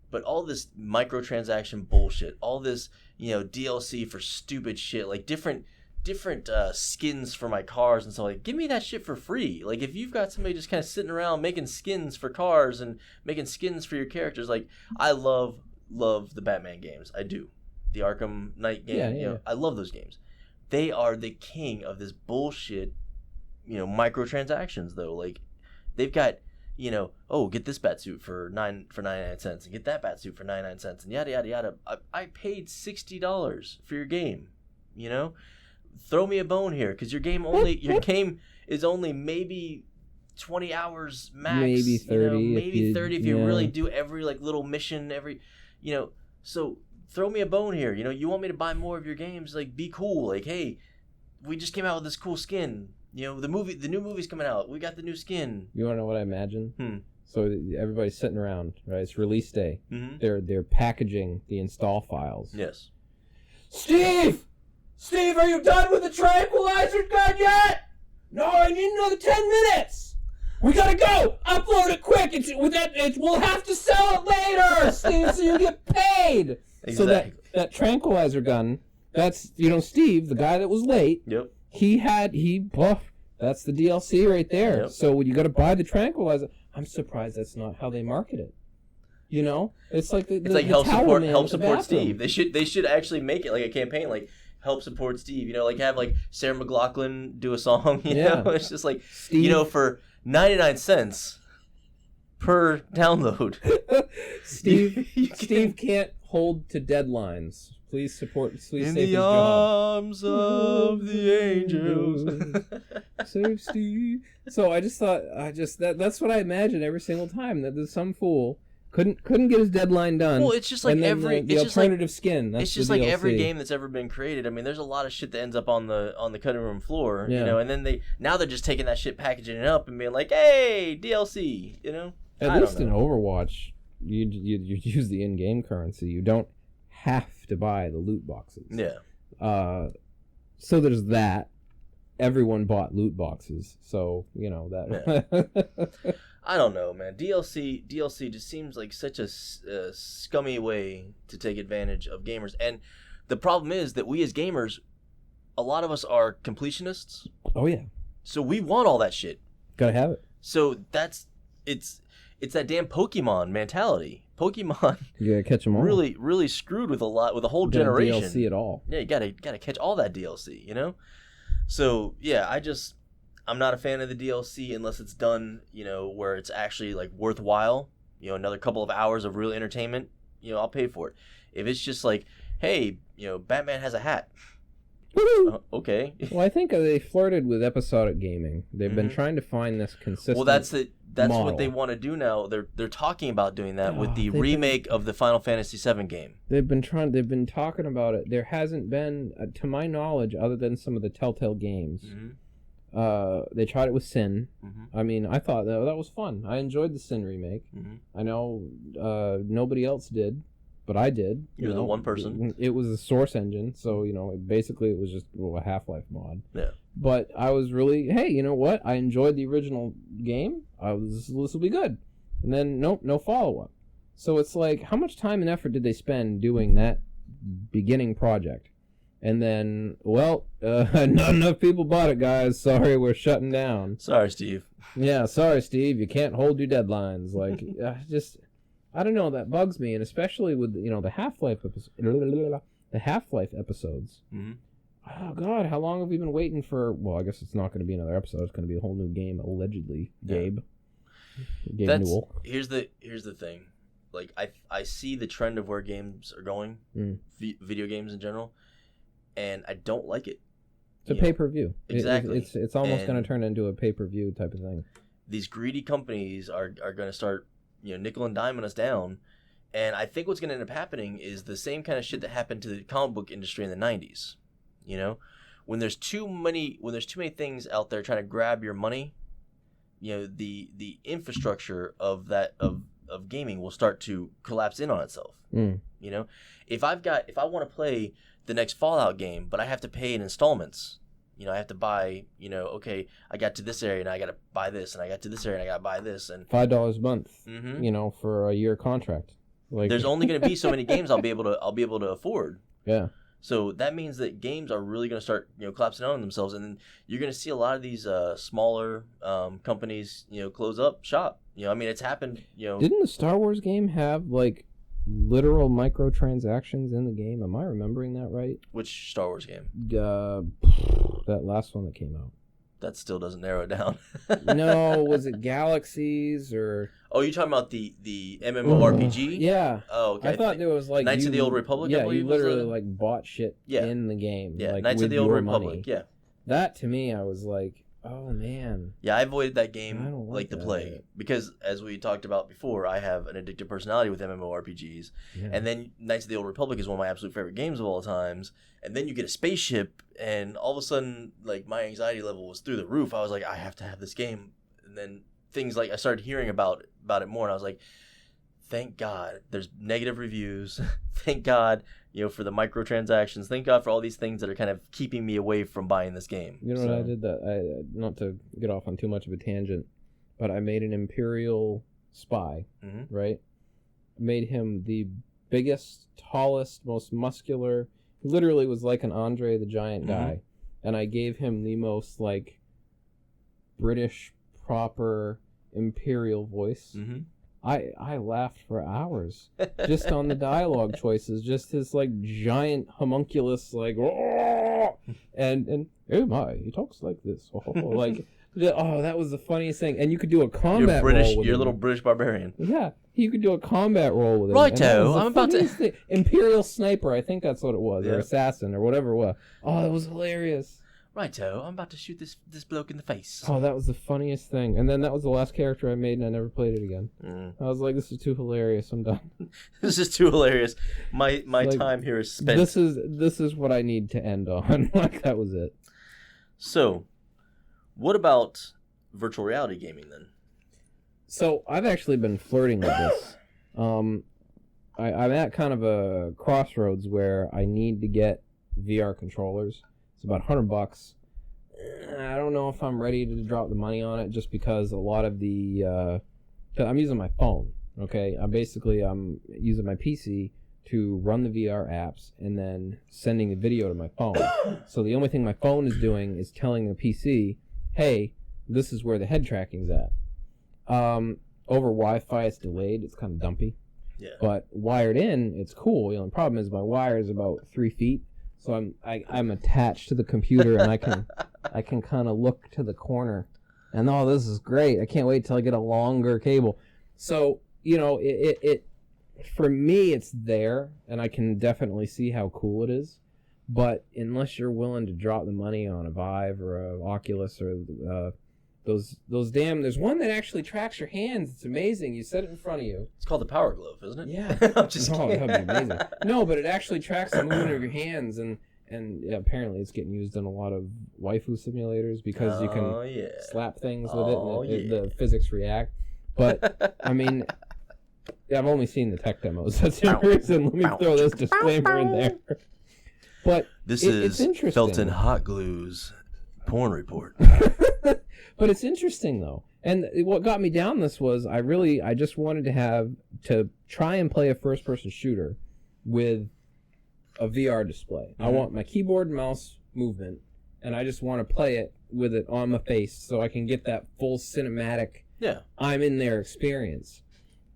But all this microtransaction bullshit, all this, DLC for stupid shit, like different skins for my cars and stuff, like, give me that shit for free. Like, if you've got somebody just kind of sitting around making skins for cars and making skins for your characters, like, I love the Batman games. I do. The Arkham Knight game, I love those games. They are the king of this bullshit, microtransactions, though. Like, they've got, get this batsuit for 99 cents and get that batsuit for 99 cents and yada, yada, yada. I paid $60 for your game, Throw me a bone here, because your game is only maybe 20 hours max. Maybe 30. Maybe 30 if you really do every, little mission, so throw me a bone here. You want me to buy more of your games, like, be cool. Like, hey, we just came out with this cool skin. The new movie's coming out. We got the new skin. You want to know what I imagine? So everybody's sitting around, right? It's release day. They're packaging the install files. Yes. Steve, are you done with the tranquilizer gun yet? No, I need another 10 minutes. We gotta go. Upload it quick. We'll have to sell it later, Steve, so you get paid. Exactly. So that tranquilizer gun, that's Steve, the guy that was late. Yep. That's the DLC right there. Yep. So when you got to buy the tranquilizer, I'm surprised that's not how they market it. It's like help support Steve. They should actually make it like a campaign, like help support Steve. Like have like Sarah McLachlan do a song. It's just like Steve, for 99 cents, per download. Steve can't hold to deadlines. Please support. Please in save the his arms of the angels. Save Steve. So I just thought, that's what I imagine every single time, that there's some fool couldn't get his deadline done. Well, it's just like the alternative skin. That's it's just the like DLC. every game that's ever been created. I mean, there's a lot of shit that ends up on the cutting room floor, Yeah. you know. And then they're just taking that shit, packaging it up, and being like, "Hey, DLC," you know. At least in Overwatch, you use the in-game currency. You don't have to buy the loot boxes. Yeah. So there's that. Everyone bought loot boxes, so you know that. Yeah. I don't know, man. DLC just seems like such a scummy way to take advantage of gamers. And the problem is that we as gamers, a lot of us are completionists. Oh yeah. So we want all that shit. Gotta have it. So it's that damn Pokemon mentality. Pokemon, you gotta catch them all. Really screwed with a whole generation. DLC it all. Yeah, you gotta catch all that DLC, you know. So yeah, I'm not a fan of the DLC unless it's done, you know, where it's actually like worthwhile. You know, another couple of hours of real entertainment. You know, I'll pay for it. If it's just like, hey, you know, Batman has a hat. Okay. Well, I think they flirted with episodic gaming. They've been trying to find this consistent. Well, that's model. what they want to do now. They're talking about doing that with the remake of the Final Fantasy VII game. They've been talking about it. There hasn't been, to my knowledge, other than some of the Telltale games. They tried it with Sin. I mean, I thought that was fun. I enjoyed the Sin remake. I know nobody else did, but I did. You're the one person. It was a Source engine, so you know, basically it was just a Half-Life mod. Yeah. But I was really, hey, you know what? I enjoyed the original game. This will be good. And then nope, no follow-up. So it's like, how much time and effort did they spend doing that beginning project? And then, well, not enough people bought it, guys. Sorry, we're shutting down. Sorry, Steve. Yeah, sorry, Steve. You can't hold your deadlines. Like, I don't know. That bugs me, and especially with the Half-Life episodes. Oh God, how long have we been waiting for? Well, I guess it's not going to be another episode. It's going to be a whole new game, allegedly. Gabe Newell. Here's the thing. Like I see the trend of where games are going, video games in general. And I don't like it. It's a pay-per-view. Exactly. It's almost going to turn into a pay-per-view type of thing. These greedy companies are going to start, nickel and diming us down. And I think what's going to end up happening is the same kind of shit that happened to the comic book industry in the 90s. You know, when there's too many things out there trying to grab your money, the infrastructure of gaming will start to collapse in on itself. You know, if I want to play the next Fallout game, but I have to pay in installments. I have to buy, okay, I got to this area and I got to buy this, and I got to this area and I got to buy this, and $5 a month, for a year contract. Like, there's only going to be so many games I'll be able to afford. Yeah. So that means that games are really going to start, collapsing on themselves, and then you're going to see a lot of these smaller companies, close up shop. I mean, it's happened. Didn't the Star Wars game have like literal microtransactions in the game? Am I remembering that right? Which Star Wars game? That last one that came out. That still doesn't narrow it down. No, was it Galaxies or? Oh, you're talking about the MMORPG? Yeah. Oh, okay. I thought there was like Knights of the Old Republic. Yeah, you literally like bought shit in the game. Yeah, like, Knights of the Old Republic. Money. Yeah. That to me, I was like, oh man. Yeah, I avoided that game like the plague because, as we talked about before, I have an addictive personality with MMORPGs, and then Knights of the Old Republic is one of my absolute favorite games of all times. And then you get a spaceship, and all of a sudden, like, my anxiety level was through the roof. I was like, I have to have this game. And then things like I started hearing about it more, and I was like, thank God there's negative reviews. Thank God, for the microtransactions. Thank God for all these things that are kind of keeping me away from buying this game. You know what I did? Not to get off on too much of a tangent, but I made an Imperial spy, right? I made him the biggest, tallest, most muscular. He literally was like an Andre the Giant guy. And I gave him the most, like, British, proper, Imperial voice. I laughed for hours just on the dialogue choices. Just his, like, giant homunculus, like, and oh my, he talks like this. Like, oh, that was the funniest thing. And you could do a combat roll with You're a him. little British barbarian. Yeah, you could do a combat roll with him. Righto, I'm about to... Imperial Sniper, I think that's what it was, Yeah. or Assassin, or whatever it was. Oh, that was hilarious. Righto, I'm about to shoot this bloke in the face. Oh, that was the funniest thing. And then that was the last character I made, and I never played it again. I was like, this is too hilarious. I'm done. This is too hilarious. My like, time here is spent. This is what I need to end on. Like, that was it. So, what about virtual reality gaming then? So I've actually been flirting with this. I'm at kind of a crossroads where I need to get VR controllers. It's about $100. I don't know if I'm ready to drop the money on it, just because a lot of the I'm using my phone. Okay, I'm using my PC to run the VR apps and then sending the video to my phone. So the only thing my phone is doing is telling the PC, hey, this is where the head tracking's at. Over Wi-Fi, it's delayed. It's kind of dumpy. Yeah. But wired in, it's cool. The only problem is my wire is about 3 feet, so I'm attached to the computer, and I can kind of look to the corner, and oh, this is great. I can't wait till I get a longer cable. So it for me, it's there, and I can definitely see how cool it is. But unless you're willing to drop the money on a Vive or a Oculus or those damn, there's one that actually tracks your hands. It's amazing. You set it in front of you. It's called the Power Glove, isn't it? Yeah. I'm just kidding. That'd be amazing. No, but it actually tracks the movement of your hands, and apparently it's getting used in a lot of waifu simulators because you can slap things with it and the physics react. But I mean, I've only seen the tech demos. That's the only reason. Let me throw this disclaimer in there. But it's interesting. Felton Hot Glue's porn report. But it's interesting though, and what got me down this was I just wanted to try and play a first-person shooter with a VR display. Mm-hmm. I want my keyboard and mouse movement, and I just want to play it with it on my face so I can get that full cinematic. Yeah, I'm in there experience.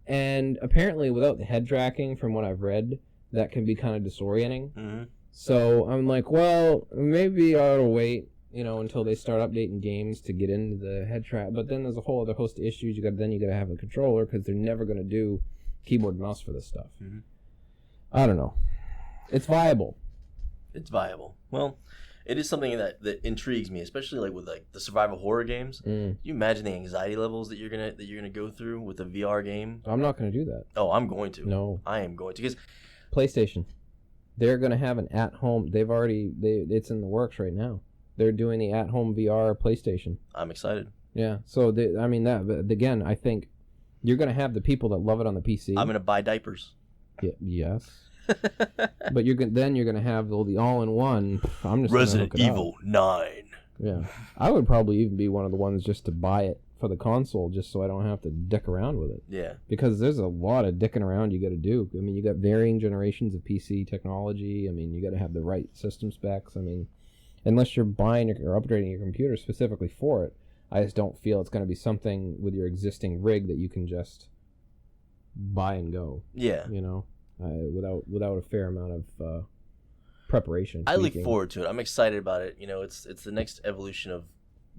And apparently, without the head tracking, from what I've read, that can be kind of disorienting. Mm-hmm. So I'm like, well, maybe I ought to wait, until they start updating games to get into the head track. But then there's a whole other host of issues. You got to have a controller because they're never going to do keyboard and mouse for this stuff. Mm-hmm. I don't know. It's viable. It's viable. Well, it is something that intrigues me, especially with the survival horror games. Can you imagine the anxiety levels that you're gonna go through with a VR game? I'm not going to do that. Oh, I'm going to. No, I am going to, because PlayStation, they're going to have an at-home. It's in the works right now. They're doing the at-home VR PlayStation. I'm excited. Yeah. So again, I think you're going to have the people that love it on the PC. I'm going to buy diapers. Yeah, yes. But you're going to have the all-in-one. I'm just Resident Evil 9. Yeah. I would probably even be one of the ones just to buy it for the console, just so I don't have to dick around with it. Yeah. Because there's a lot of dicking around you got to do. I mean, you got varying generations of PC technology. I mean, you got to have the right system specs. I mean, unless you're buying or upgrading your computer specifically for it, I just don't feel it's going to be something with your existing rig that you can just buy and go. Yeah. Without a fair amount of preparation. I look forward to it. I'm excited about it. It's the next evolution of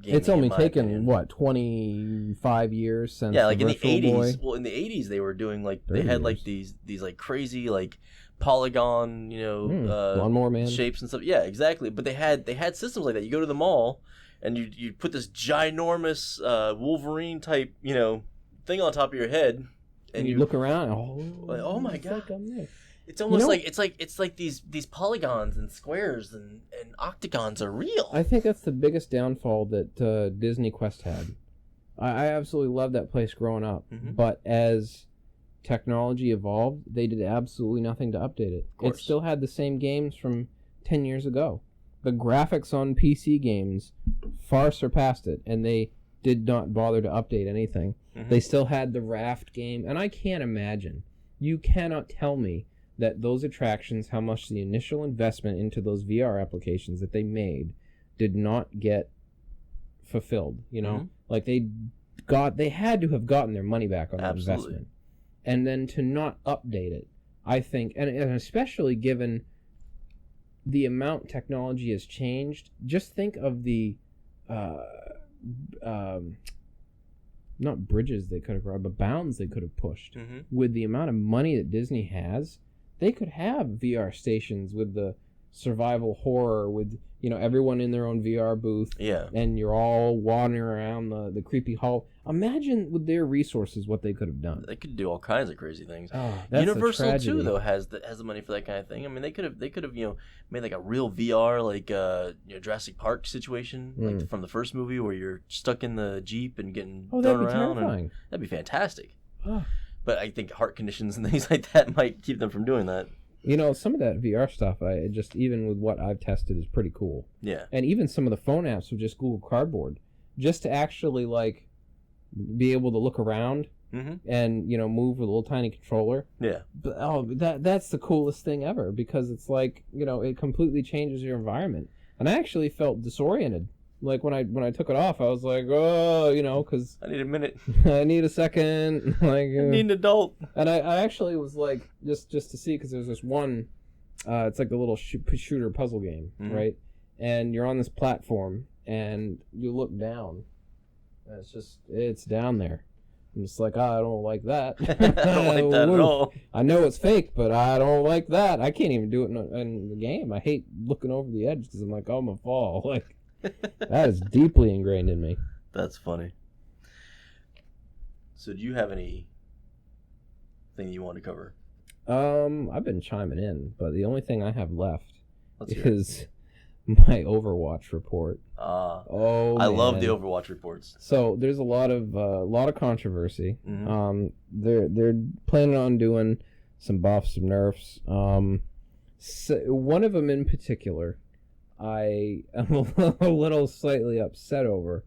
gaming. It's only taken 25 years since in the 80s. Well, in the 80s they were doing they had these crazy polygon, Lawnmower Man shapes and stuff. Yeah, exactly. But they had systems like that. You go to the mall and you put this ginormous Wolverine type, thing on top of your head, and you look around. Oh my god! It's almost it's like these polygons and squares and octagons are real. I think that's the biggest downfall that Disney Quest had. I absolutely loved that place growing up, but as technology evolved, they did absolutely nothing to update it. It still had the same games from 10 years ago. The graphics on PC games far surpassed it, and they did not bother to update anything. They still had the raft game, and I can't imagine. You cannot tell me that those attractions, how much the initial investment into those VR applications that they made did not get fulfilled. They had to have gotten their money back on that investment. And then to not update it, I think, and especially given the amount technology has changed. Just think of the not bridges they could have crossed, but bounds they could have pushed. Mm-hmm. With the amount of money that Disney has, they could have VR stations with the survival horror, with everyone in their own VR booth. Yeah. And you're all wandering around the creepy hall. Imagine with their resources what they could have done. They could do all kinds of crazy things. Oh, that's Universal too, though, has the money for that kind of thing. I mean, they could have made like a real VR, like Jurassic Park situation, like from the first movie where you're stuck in the Jeep and getting thrown around. Terrifying. That'd be fantastic. Oh. But I think heart conditions and things like that might keep them from doing that. Some of that VR stuff, even with what I've tested, is pretty cool. Yeah. And even some of the phone apps with just Google Cardboard, just to actually be able to look around and move with a little tiny controller. Yeah. But that's the coolest thing ever, because it's it completely changes your environment. And I actually felt disoriented. Like when I took it off, I was like, because I need a minute. I need a second. I need an adult. And I actually was like, just to see, because there's this one, it's like the little shooter puzzle game, right? And you're on this platform, and you look down, and it's down there. I'm just like, I don't like that. I don't like that at all. I know it's fake, but I don't like that. I can't even do it in the game. I hate looking over the edge because I'm like, oh, I'm gonna fall. That is deeply ingrained in me. That's funny. So do you have anything you want to cover? I've been chiming in, but the only thing I have left is my Overwatch report. I love the Overwatch reports. So there's a lot of controversy. They're planning on doing some buffs, some nerfs. So one of them in particular, I am a little slightly upset over,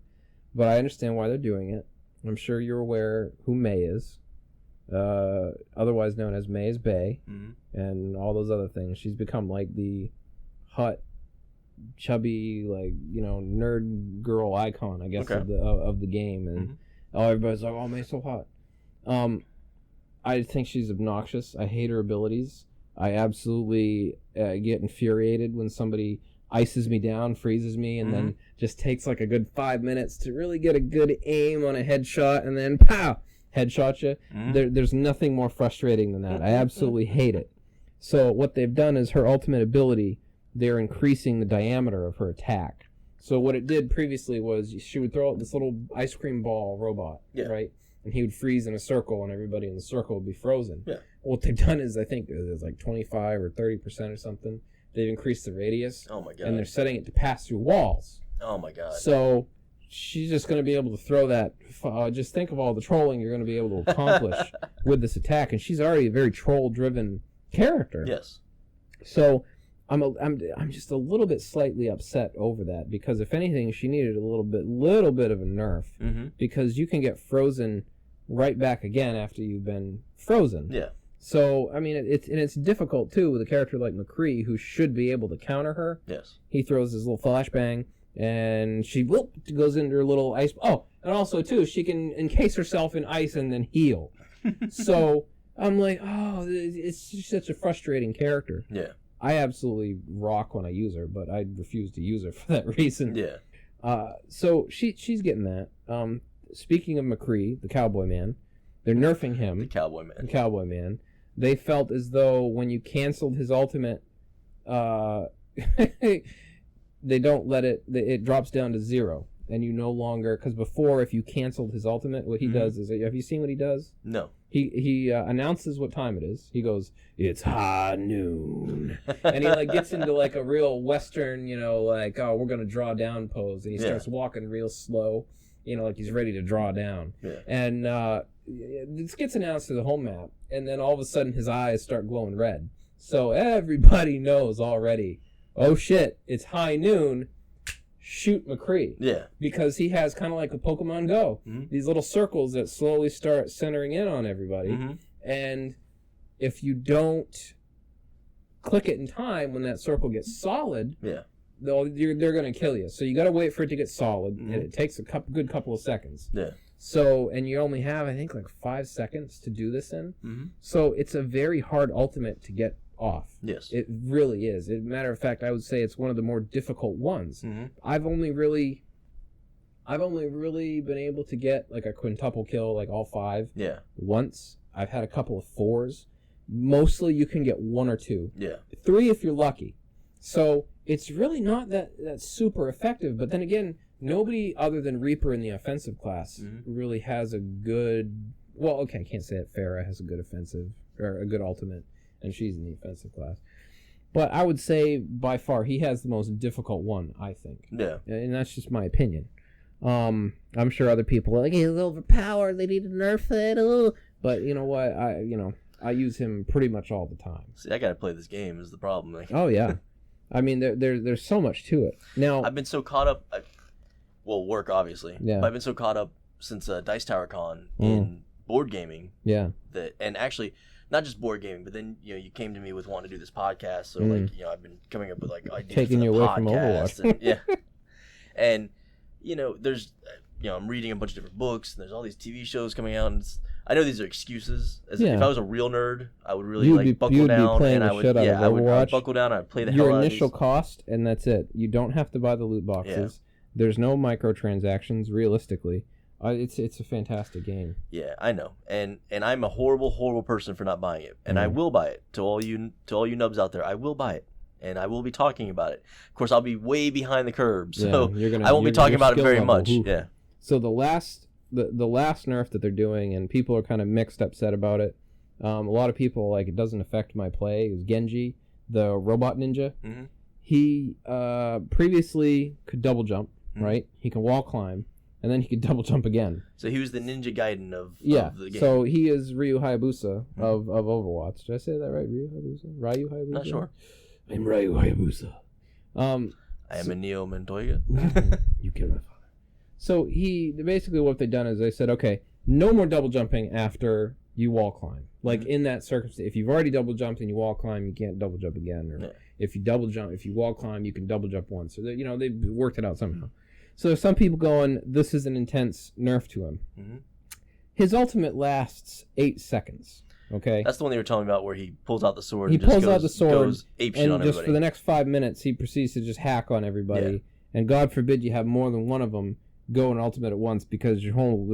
but I understand why they're doing it. I'm sure you're aware who May is, otherwise known as May is Bay, and all those other things. She's become like the hot, chubby, nerd girl icon, I guess, of the game, and everybody's like, "Oh, May's so hot." I think she's obnoxious. I hate her abilities. I absolutely get infuriated when somebody ices me down, freezes me, and then just takes a good 5 minutes to really get a good aim on a headshot, and then pow, headshot you. There's nothing more frustrating than that. I absolutely hate it. So what they've done is her ultimate ability, they're increasing the diameter of her attack. So what it did previously was she would throw out this little ice cream ball robot, right? And he would freeze in a circle, and everybody in the circle would be frozen. Yeah. What they've done is, I think it was 25 or 30% or something. They've increased the radius. Oh my god! And they're setting it to pass through walls. Oh my god! So she's just going to be able to throw that. Just think of all the trolling you're going to be able to accomplish with this attack, and she's already a very troll-driven character. Yes. So I'm just a little bit slightly upset over that, because if anything, she needed a little bit of a nerf, because you can get frozen right back again after you've been frozen. Yeah. So, I mean, it's difficult, too, with a character like McCree, who should be able to counter her. Yes. He throws his little flashbang, and she goes into her little ice... Oh, and also, too, she can encase herself in ice and then heal. So, I'm like, oh, it's just such a frustrating character. Yeah. I absolutely rock when I use her, but I refuse to use her for that reason. Yeah. So, she's getting that. Speaking of McCree, the cowboy man, they're nerfing him. The cowboy man. They felt as though when you canceled his ultimate, they don't let it drops down to 0. And you no longer, because before, if you canceled his ultimate, what he does is, have you seen what he does? No. He announces what time it is. He goes, "It's high noon," and he gets into a real Western, oh, we're gonna draw down pose, and he starts walking real slow, like he's ready to draw down. Yeah. And this gets announced to the whole map, and then all of a sudden his eyes start glowing red. So everybody knows already, oh shit, it's high noon. Shoot McCree. Yeah. Because he has kind of like a Pokemon Go. These little circles that slowly start centering in on everybody. And if you don't click it in time when that circle gets solid, they're going to kill you. So you got to wait for it to get solid, and it takes a good couple of seconds. Yeah. So, and you only have, I think, 5 seconds to do this in. So it's a very hard ultimate to get off. Yes. It really is. As a matter of fact, I would say it's one of the more difficult ones. Mm-hmm. I've only really been able to get like a quintuple kill, like all 5. Yeah. Once. I've had a couple of 4s. Mostly you can get 1 or 2. Yeah. 3 if you're lucky. So it's really not that super effective. But then again, nobody other than Reaper in the offensive class really has a good... Well, okay, I can't say that. Farah has a good offensive, or a good ultimate, and she's in the offensive class. But I would say, by far, he has the most difficult one, I think. Yeah. And that's just my opinion. I'm sure other people are like, he's overpowered, they need to nerf it. Oh. But you know what? I use him pretty much all the time. See, I gotta play this game is the problem. Like, oh, yeah. I mean, there's so much to it. Now, I've been so caught up... work, obviously. Yeah. But I've been so caught up since Dice Tower Con in board gaming. Yeah. And actually, not just board gaming, but then you came to me with wanting to do this podcast. So like I've been coming up with like ideas taking for the you away podcast. From Overwatch. And, yeah. And there's I'm reading a bunch of different books, and there's all these TV shows coming out, and I know these are excuses. If I was a real nerd, I would really buckle down, and I would I would buckle down. I'd play the hell out of your initial cost, and that's it. You don't have to buy the loot boxes. Yeah. There's no microtransactions, realistically. It's a fantastic game. Yeah, I know, and I'm a horrible person for not buying it, and I will buy it. To all you nubs out there, I will buy it, and I will be talking about it. Of course, I'll be way behind the curve, so I won't be talking about it very much. Oof. Yeah. So the last nerf that they're doing, and people are kind of mixed, upset about it. A lot of people like it doesn't affect my play. Is Genji, the robot ninja? Mm-hmm. He previously could double jump, right? He can wall climb. And then he could double jump again. So he was the Ninja Gaiden of the game. So he is Ryu Hayabusa of Overwatch. Did I say that right? Ryu Hayabusa? Not sure. I'm Ryu Hayabusa. I am a Neo Montoya. You killed my father. So basically what they've done is they said, okay, no more double jumping after you wall climb. Like in that circumstance, if you've already double jumped and you wall climb, you can't double jump again. Or if you wall climb, you can double jump once. So they've worked it out somehow. So there's some people going, this is an intense nerf to him. Mm-hmm. His ultimate lasts 8 seconds. Okay, that's the one they were telling me about, where he pulls out the sword. He pulls out the sword, goes ape shit on just everybody. For the next 5 minutes, he proceeds to just hack on everybody. Yeah. And God forbid you have more than one of them go an ultimate at once, because your whole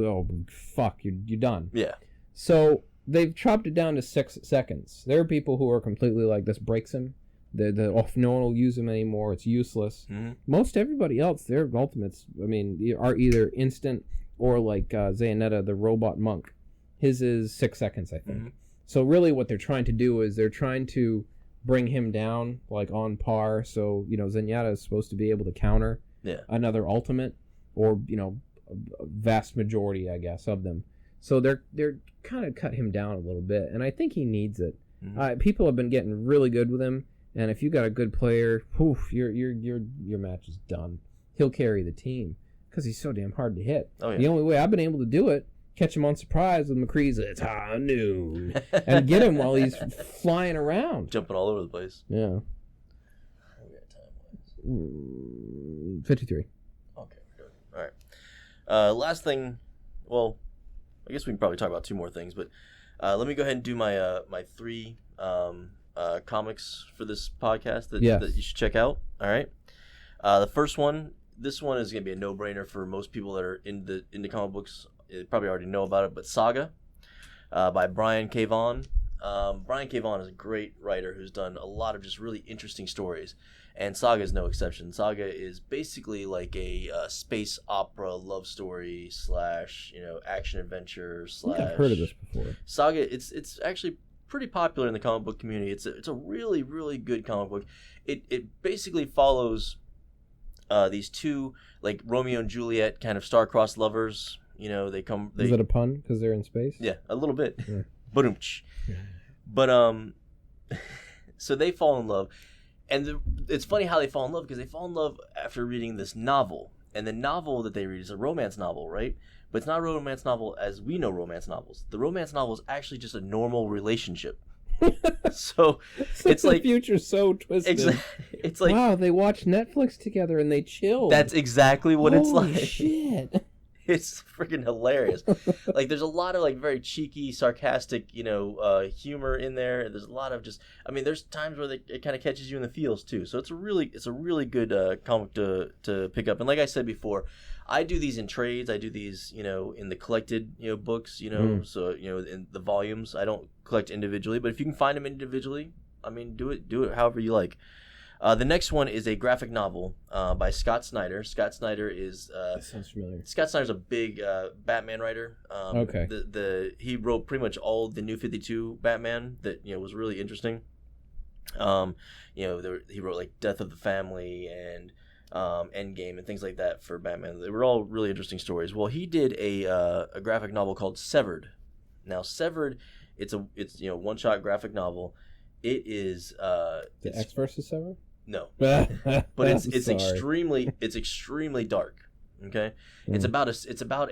you're done. Yeah. So they've chopped it down to 6 seconds. There are people who are completely like, this breaks him. No one will use them anymore. It's useless. Mm-hmm. Most everybody else, their ultimates, are either instant or like Zayonetta, the robot monk. His is 6 seconds, I think. Mm-hmm. So really what they're trying to do is they're trying to bring him down like on par. So, Zenyatta is supposed to be able to counter another ultimate, or, a vast majority, I guess, of them. So they're kind of cut him down a little bit, and I think he needs it. Mm-hmm. People have been getting really good with him. And if you got a good player, your match is done. He'll carry the team because he's so damn hard to hit. Oh, yeah. The only way I've been able to do it, catch him on surprise with McCree's "It's high noon," and get him while he's flying around, jumping all over the place. Yeah. 53. Okay, good. All right. Last thing. Well, I guess we can probably talk about 2 more things, but let me go ahead and do my my 3. Comics for this podcast that you should check out. All right. The first one, this one is going to be a no-brainer for most people that are into comic books. You probably already know about it, but Saga by Brian K. Vaughan. Brian K. Vaughan is a great writer who's done a lot of just really interesting stories, and Saga is no exception. Saga is basically like a space opera love story / action adventure / I've heard of this before. Saga, it's actually pretty popular in the comic book community. It's a really, really good comic book. It basically follows these 2 like Romeo and Juliet kind of star-crossed lovers. Is it a pun because they're in space? Yeah, a little bit. Yeah. But so they fall in love, and it's funny how they fall in love, because they fall in love after reading this novel, and the novel that they read is a romance novel, right? But it's not a romance novel as we know romance novels. The romance novel is actually just a normal relationship. So it's like the future's so twisted. It's like, wow, they watch Netflix together and they chill. That's exactly what it's like. Shit. It's freaking hilarious. Like, there's a lot of like very cheeky, sarcastic, humor in there. There's a lot of just, I mean, there's times where it kind of catches you in the feels too. So it's a really good comic to pick up. And like I said before, I do these in trades. I do these, in the collected, books, so, in the volumes. I don't collect individually, but if you can find them individually, I mean, do it however you like. The next one is a graphic novel by Scott Snyder. Scott Snyder is That sounds familiar. Scott Snyder's a big Batman writer. Okay. He wrote pretty much all the New 52 Batman that was really interesting. He wrote like Death of the Family and Endgame and things like that for Batman. They were all really interesting stories. Well, he did a graphic novel called Severed. Now, Severed, it's one shot graphic novel. It is the X versus Severed? No, but it's extremely dark. Okay, it's about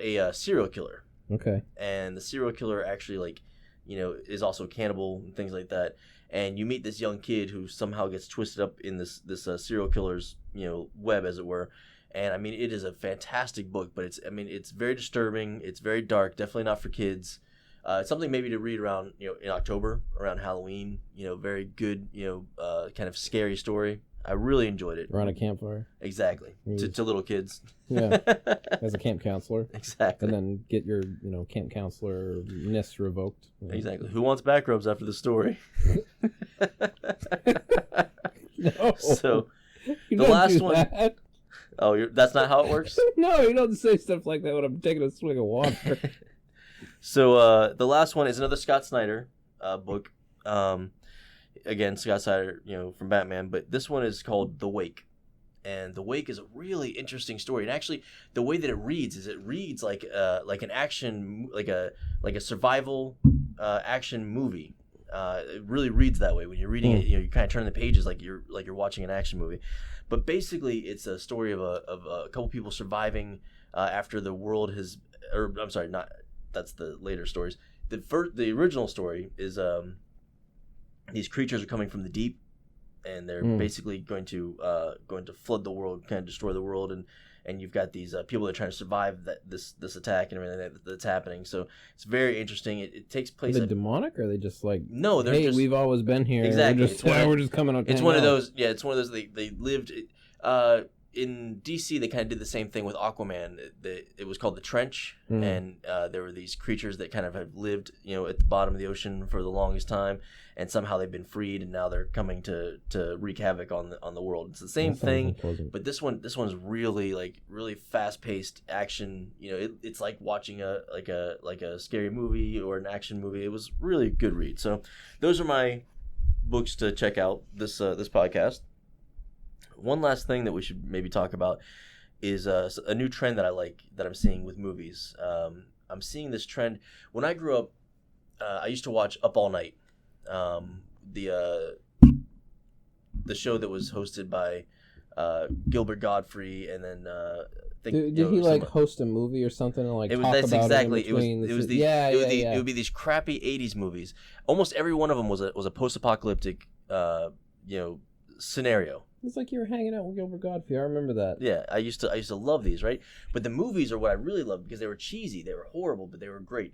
a serial killer. Okay, and the serial killer actually is also a cannibal and things like that. And you meet this young kid who somehow gets twisted up in this serial killer's web, as it were. And I mean, it is a fantastic book, but it's very disturbing. It's very dark. Definitely not for kids. It's something maybe to read around, in October, around Halloween. Very good, kind of scary story. I really enjoyed it. Around a campfire. Exactly. To little kids. Yeah. As a camp counselor. Exactly. And then get your, camp counselor-ness revoked. Exactly. Who wants back rubs after the story? No. So, you the last one. That. Oh, that's not how it works? No, you don't say stuff like that when I'm taking a swig of water. So the last one is another Scott Snyder book. Again, Scott Snyder, from Batman, but this one is called The Wake. And The Wake is a really interesting story. And actually, the way that it reads like an action, like a survival action movie. It really reads that way when you're reading it. You kind of turn the pages like you're watching an action movie. But basically, it's a story of a couple people surviving after the world has, or I'm sorry, not. That's the later stories. The original story is these creatures are coming from the deep, and they're basically going to flood the world, kind of destroy the world, and you've got these people that are trying to survive this attack and everything that's happening. So it's very interesting. It takes place. Are they demonic, or are they just like, no? They're just, we've always been here. Exactly. We're just coming on. It's one of those. Yeah, it's one of those. They lived. In DC, they kind of did the same thing with Aquaman. It was called the Trench, and there were these creatures that kind of have lived, at the bottom of the ocean for the longest time, and somehow they've been freed, and now they're coming to wreak havoc on the world. It's the same thing, but this one's really fast paced action. It's like watching a scary movie or an action movie. It was really a good read. So those are my books to check out this podcast. One last thing that we should maybe talk about is a new trend that I like that I'm seeing with movies. I'm seeing this trend. When I grew up, I used to watch Up All Night, the show that was hosted by Gilbert Godfrey, and then did he host a movie or something and talk about exactly. it? It would be these crappy '80s movies. Almost every one of them was a post-apocalyptic scenario. It's like you were hanging out with Gilbert Godfrey. I remember that. Yeah, I used to love these, right? But the movies are what I really loved because they were cheesy, they were horrible, but they were great.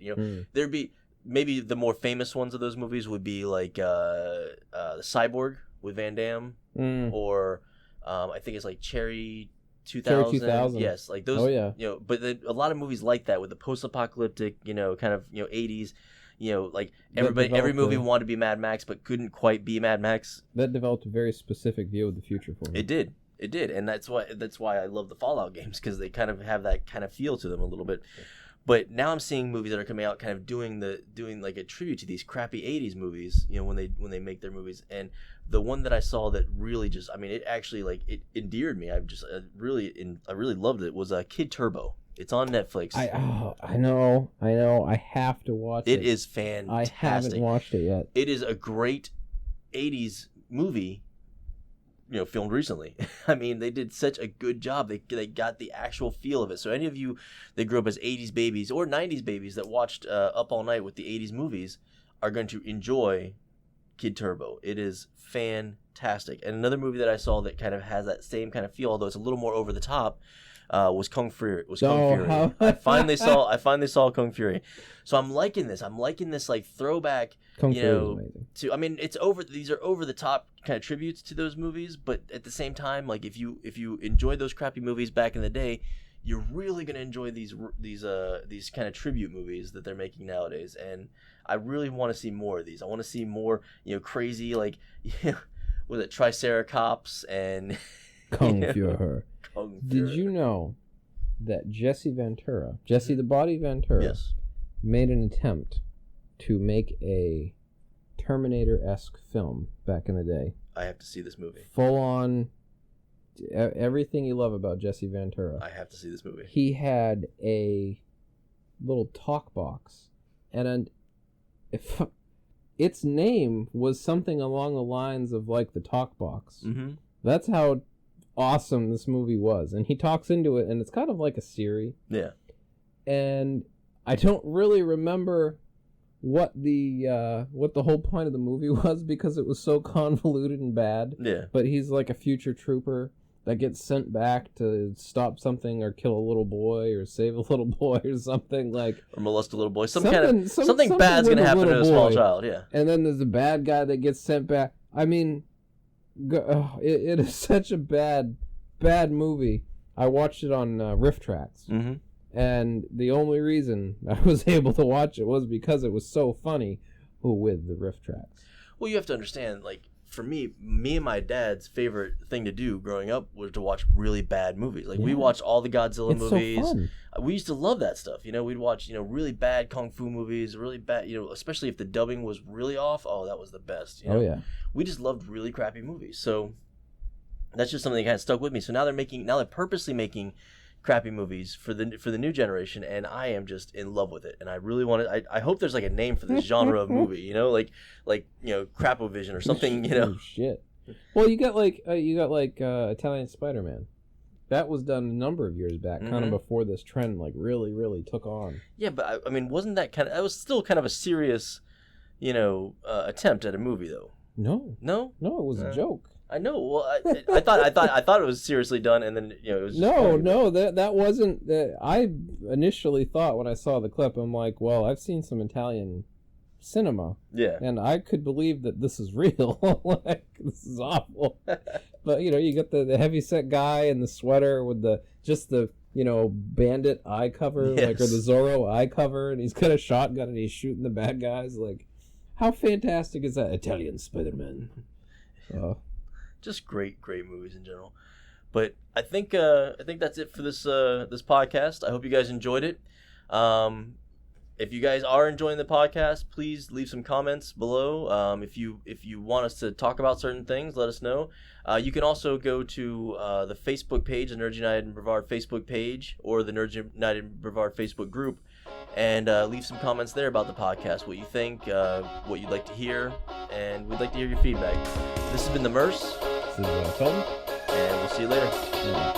There'd be maybe the more famous ones of those movies would be like the Cyborg with Van Damme, or I think it's like Cherry 2000. Yes, like those. Oh yeah. But a lot of movies like that with the post-apocalyptic, kind of 80s. Like every movie wanted to be Mad Max, but couldn't quite be Mad Max. That developed a very specific view of the future for me. It did, and that's why I love the Fallout games, because they kind of have that kind of feel to them a little bit. But now I'm seeing movies that are coming out, kind of doing like a tribute to these crappy '80s movies. When they make their movies, and the one that I saw that really just, it actually it endeared me. I really loved it. Was Kid Turbo. It's on Netflix. I know. I have to watch it. It is fantastic. I haven't watched it yet. It is a great 80s movie, filmed recently. They did such a good job. They got the actual feel of it. So any of you that grew up as 80s babies or 90s babies that watched Up All Night with the 80s movies are going to enjoy Kid Turbo. It is fantastic. And another movie that I saw that kind of has that same kind of feel, although it's a little more over the top, was Kung Fury. I finally saw Kung Fury, so I'm liking this. I'm liking this like throwback. Kung Fury is amazing. I mean, these are over the top kind of tributes to those movies, but at the same time, like if you enjoyed those crappy movies back in the day, you're really gonna enjoy these kind of tribute movies that they're making nowadays, and I really want to see more of these. I want to see more, crazy like, was it Triceratops and Kung Fury. Did you know that Jesse the Body Ventura, yes, made an attempt to make a Terminator-esque film back in the day? I have to see this movie. Full on, everything you love about Jesse Ventura. I have to see this movie. He had a little talk box, and its name was something along the lines of like the talk box. Mm-hmm. That's how awesome this movie was, and he talks into it, and it's kind of like a Siri. Yeah. And I don't really remember what the whole point of the movie was because it was so convoluted and bad. Yeah. But he's like a future trooper that gets sent back to stop something or kill a little boy or save a little boy or something, like, or molest a little boy. Something bad's gonna happen to a small child. Yeah. And then there's a bad guy that gets sent back. I mean, it is such a bad movie. I watched it on Riff Tracks. Mm-hmm. And the only reason I was able to watch it was because it was so funny with the Riff Tracks. Well, you have to understand, like, for me and my dad's favorite thing to do growing up was to watch really bad movies. Like, we watched all the Godzilla movies. So fun. We used to love that stuff. We'd watch, really bad kung fu movies, really bad, especially if the dubbing was really off. Oh, that was the best. Oh, yeah. We just loved really crappy movies. So that's just something that kind of stuck with me. So now they're purposely making crappy movies for the new generation, and I am just in love with it, and I really want to. I hope there's like a name for this genre of movie, like Crapovision or something, Oh, shit. Well, you got Italian Spider-Man. That was done a number of years back, kind of before this trend like really, really took on. Yeah, but I mean, wasn't that that was still kind of a serious, attempt at a movie though? No, it was a joke. I know. Well, I thought it was seriously done, and then it was. No, that wasn't. I initially thought when I saw the clip, I'm like, well, I've seen some Italian cinema, and I could believe that this is real. Like, this is awful. But you got the heavyset guy in the sweater with the bandit eye cover, or the Zorro eye cover, and he's got a shotgun and he's shooting the bad guys. Like, how fantastic is that? Italian Spider-Man. Just great movies in general. But I think that's it for this podcast. I hope you guys enjoyed it. If you guys are enjoying the podcast, please leave some comments below. If you want us to talk about certain things, let us know. You can also go to the Facebook page, the Nerds United and Brevard Facebook page, or the Nerds United and Brevard Facebook group, and leave some comments there about the podcast, what you think, what you'd like to hear, and we'd like to hear your feedback. This has been the Merce. This is Felton. And we'll see you later. Yeah.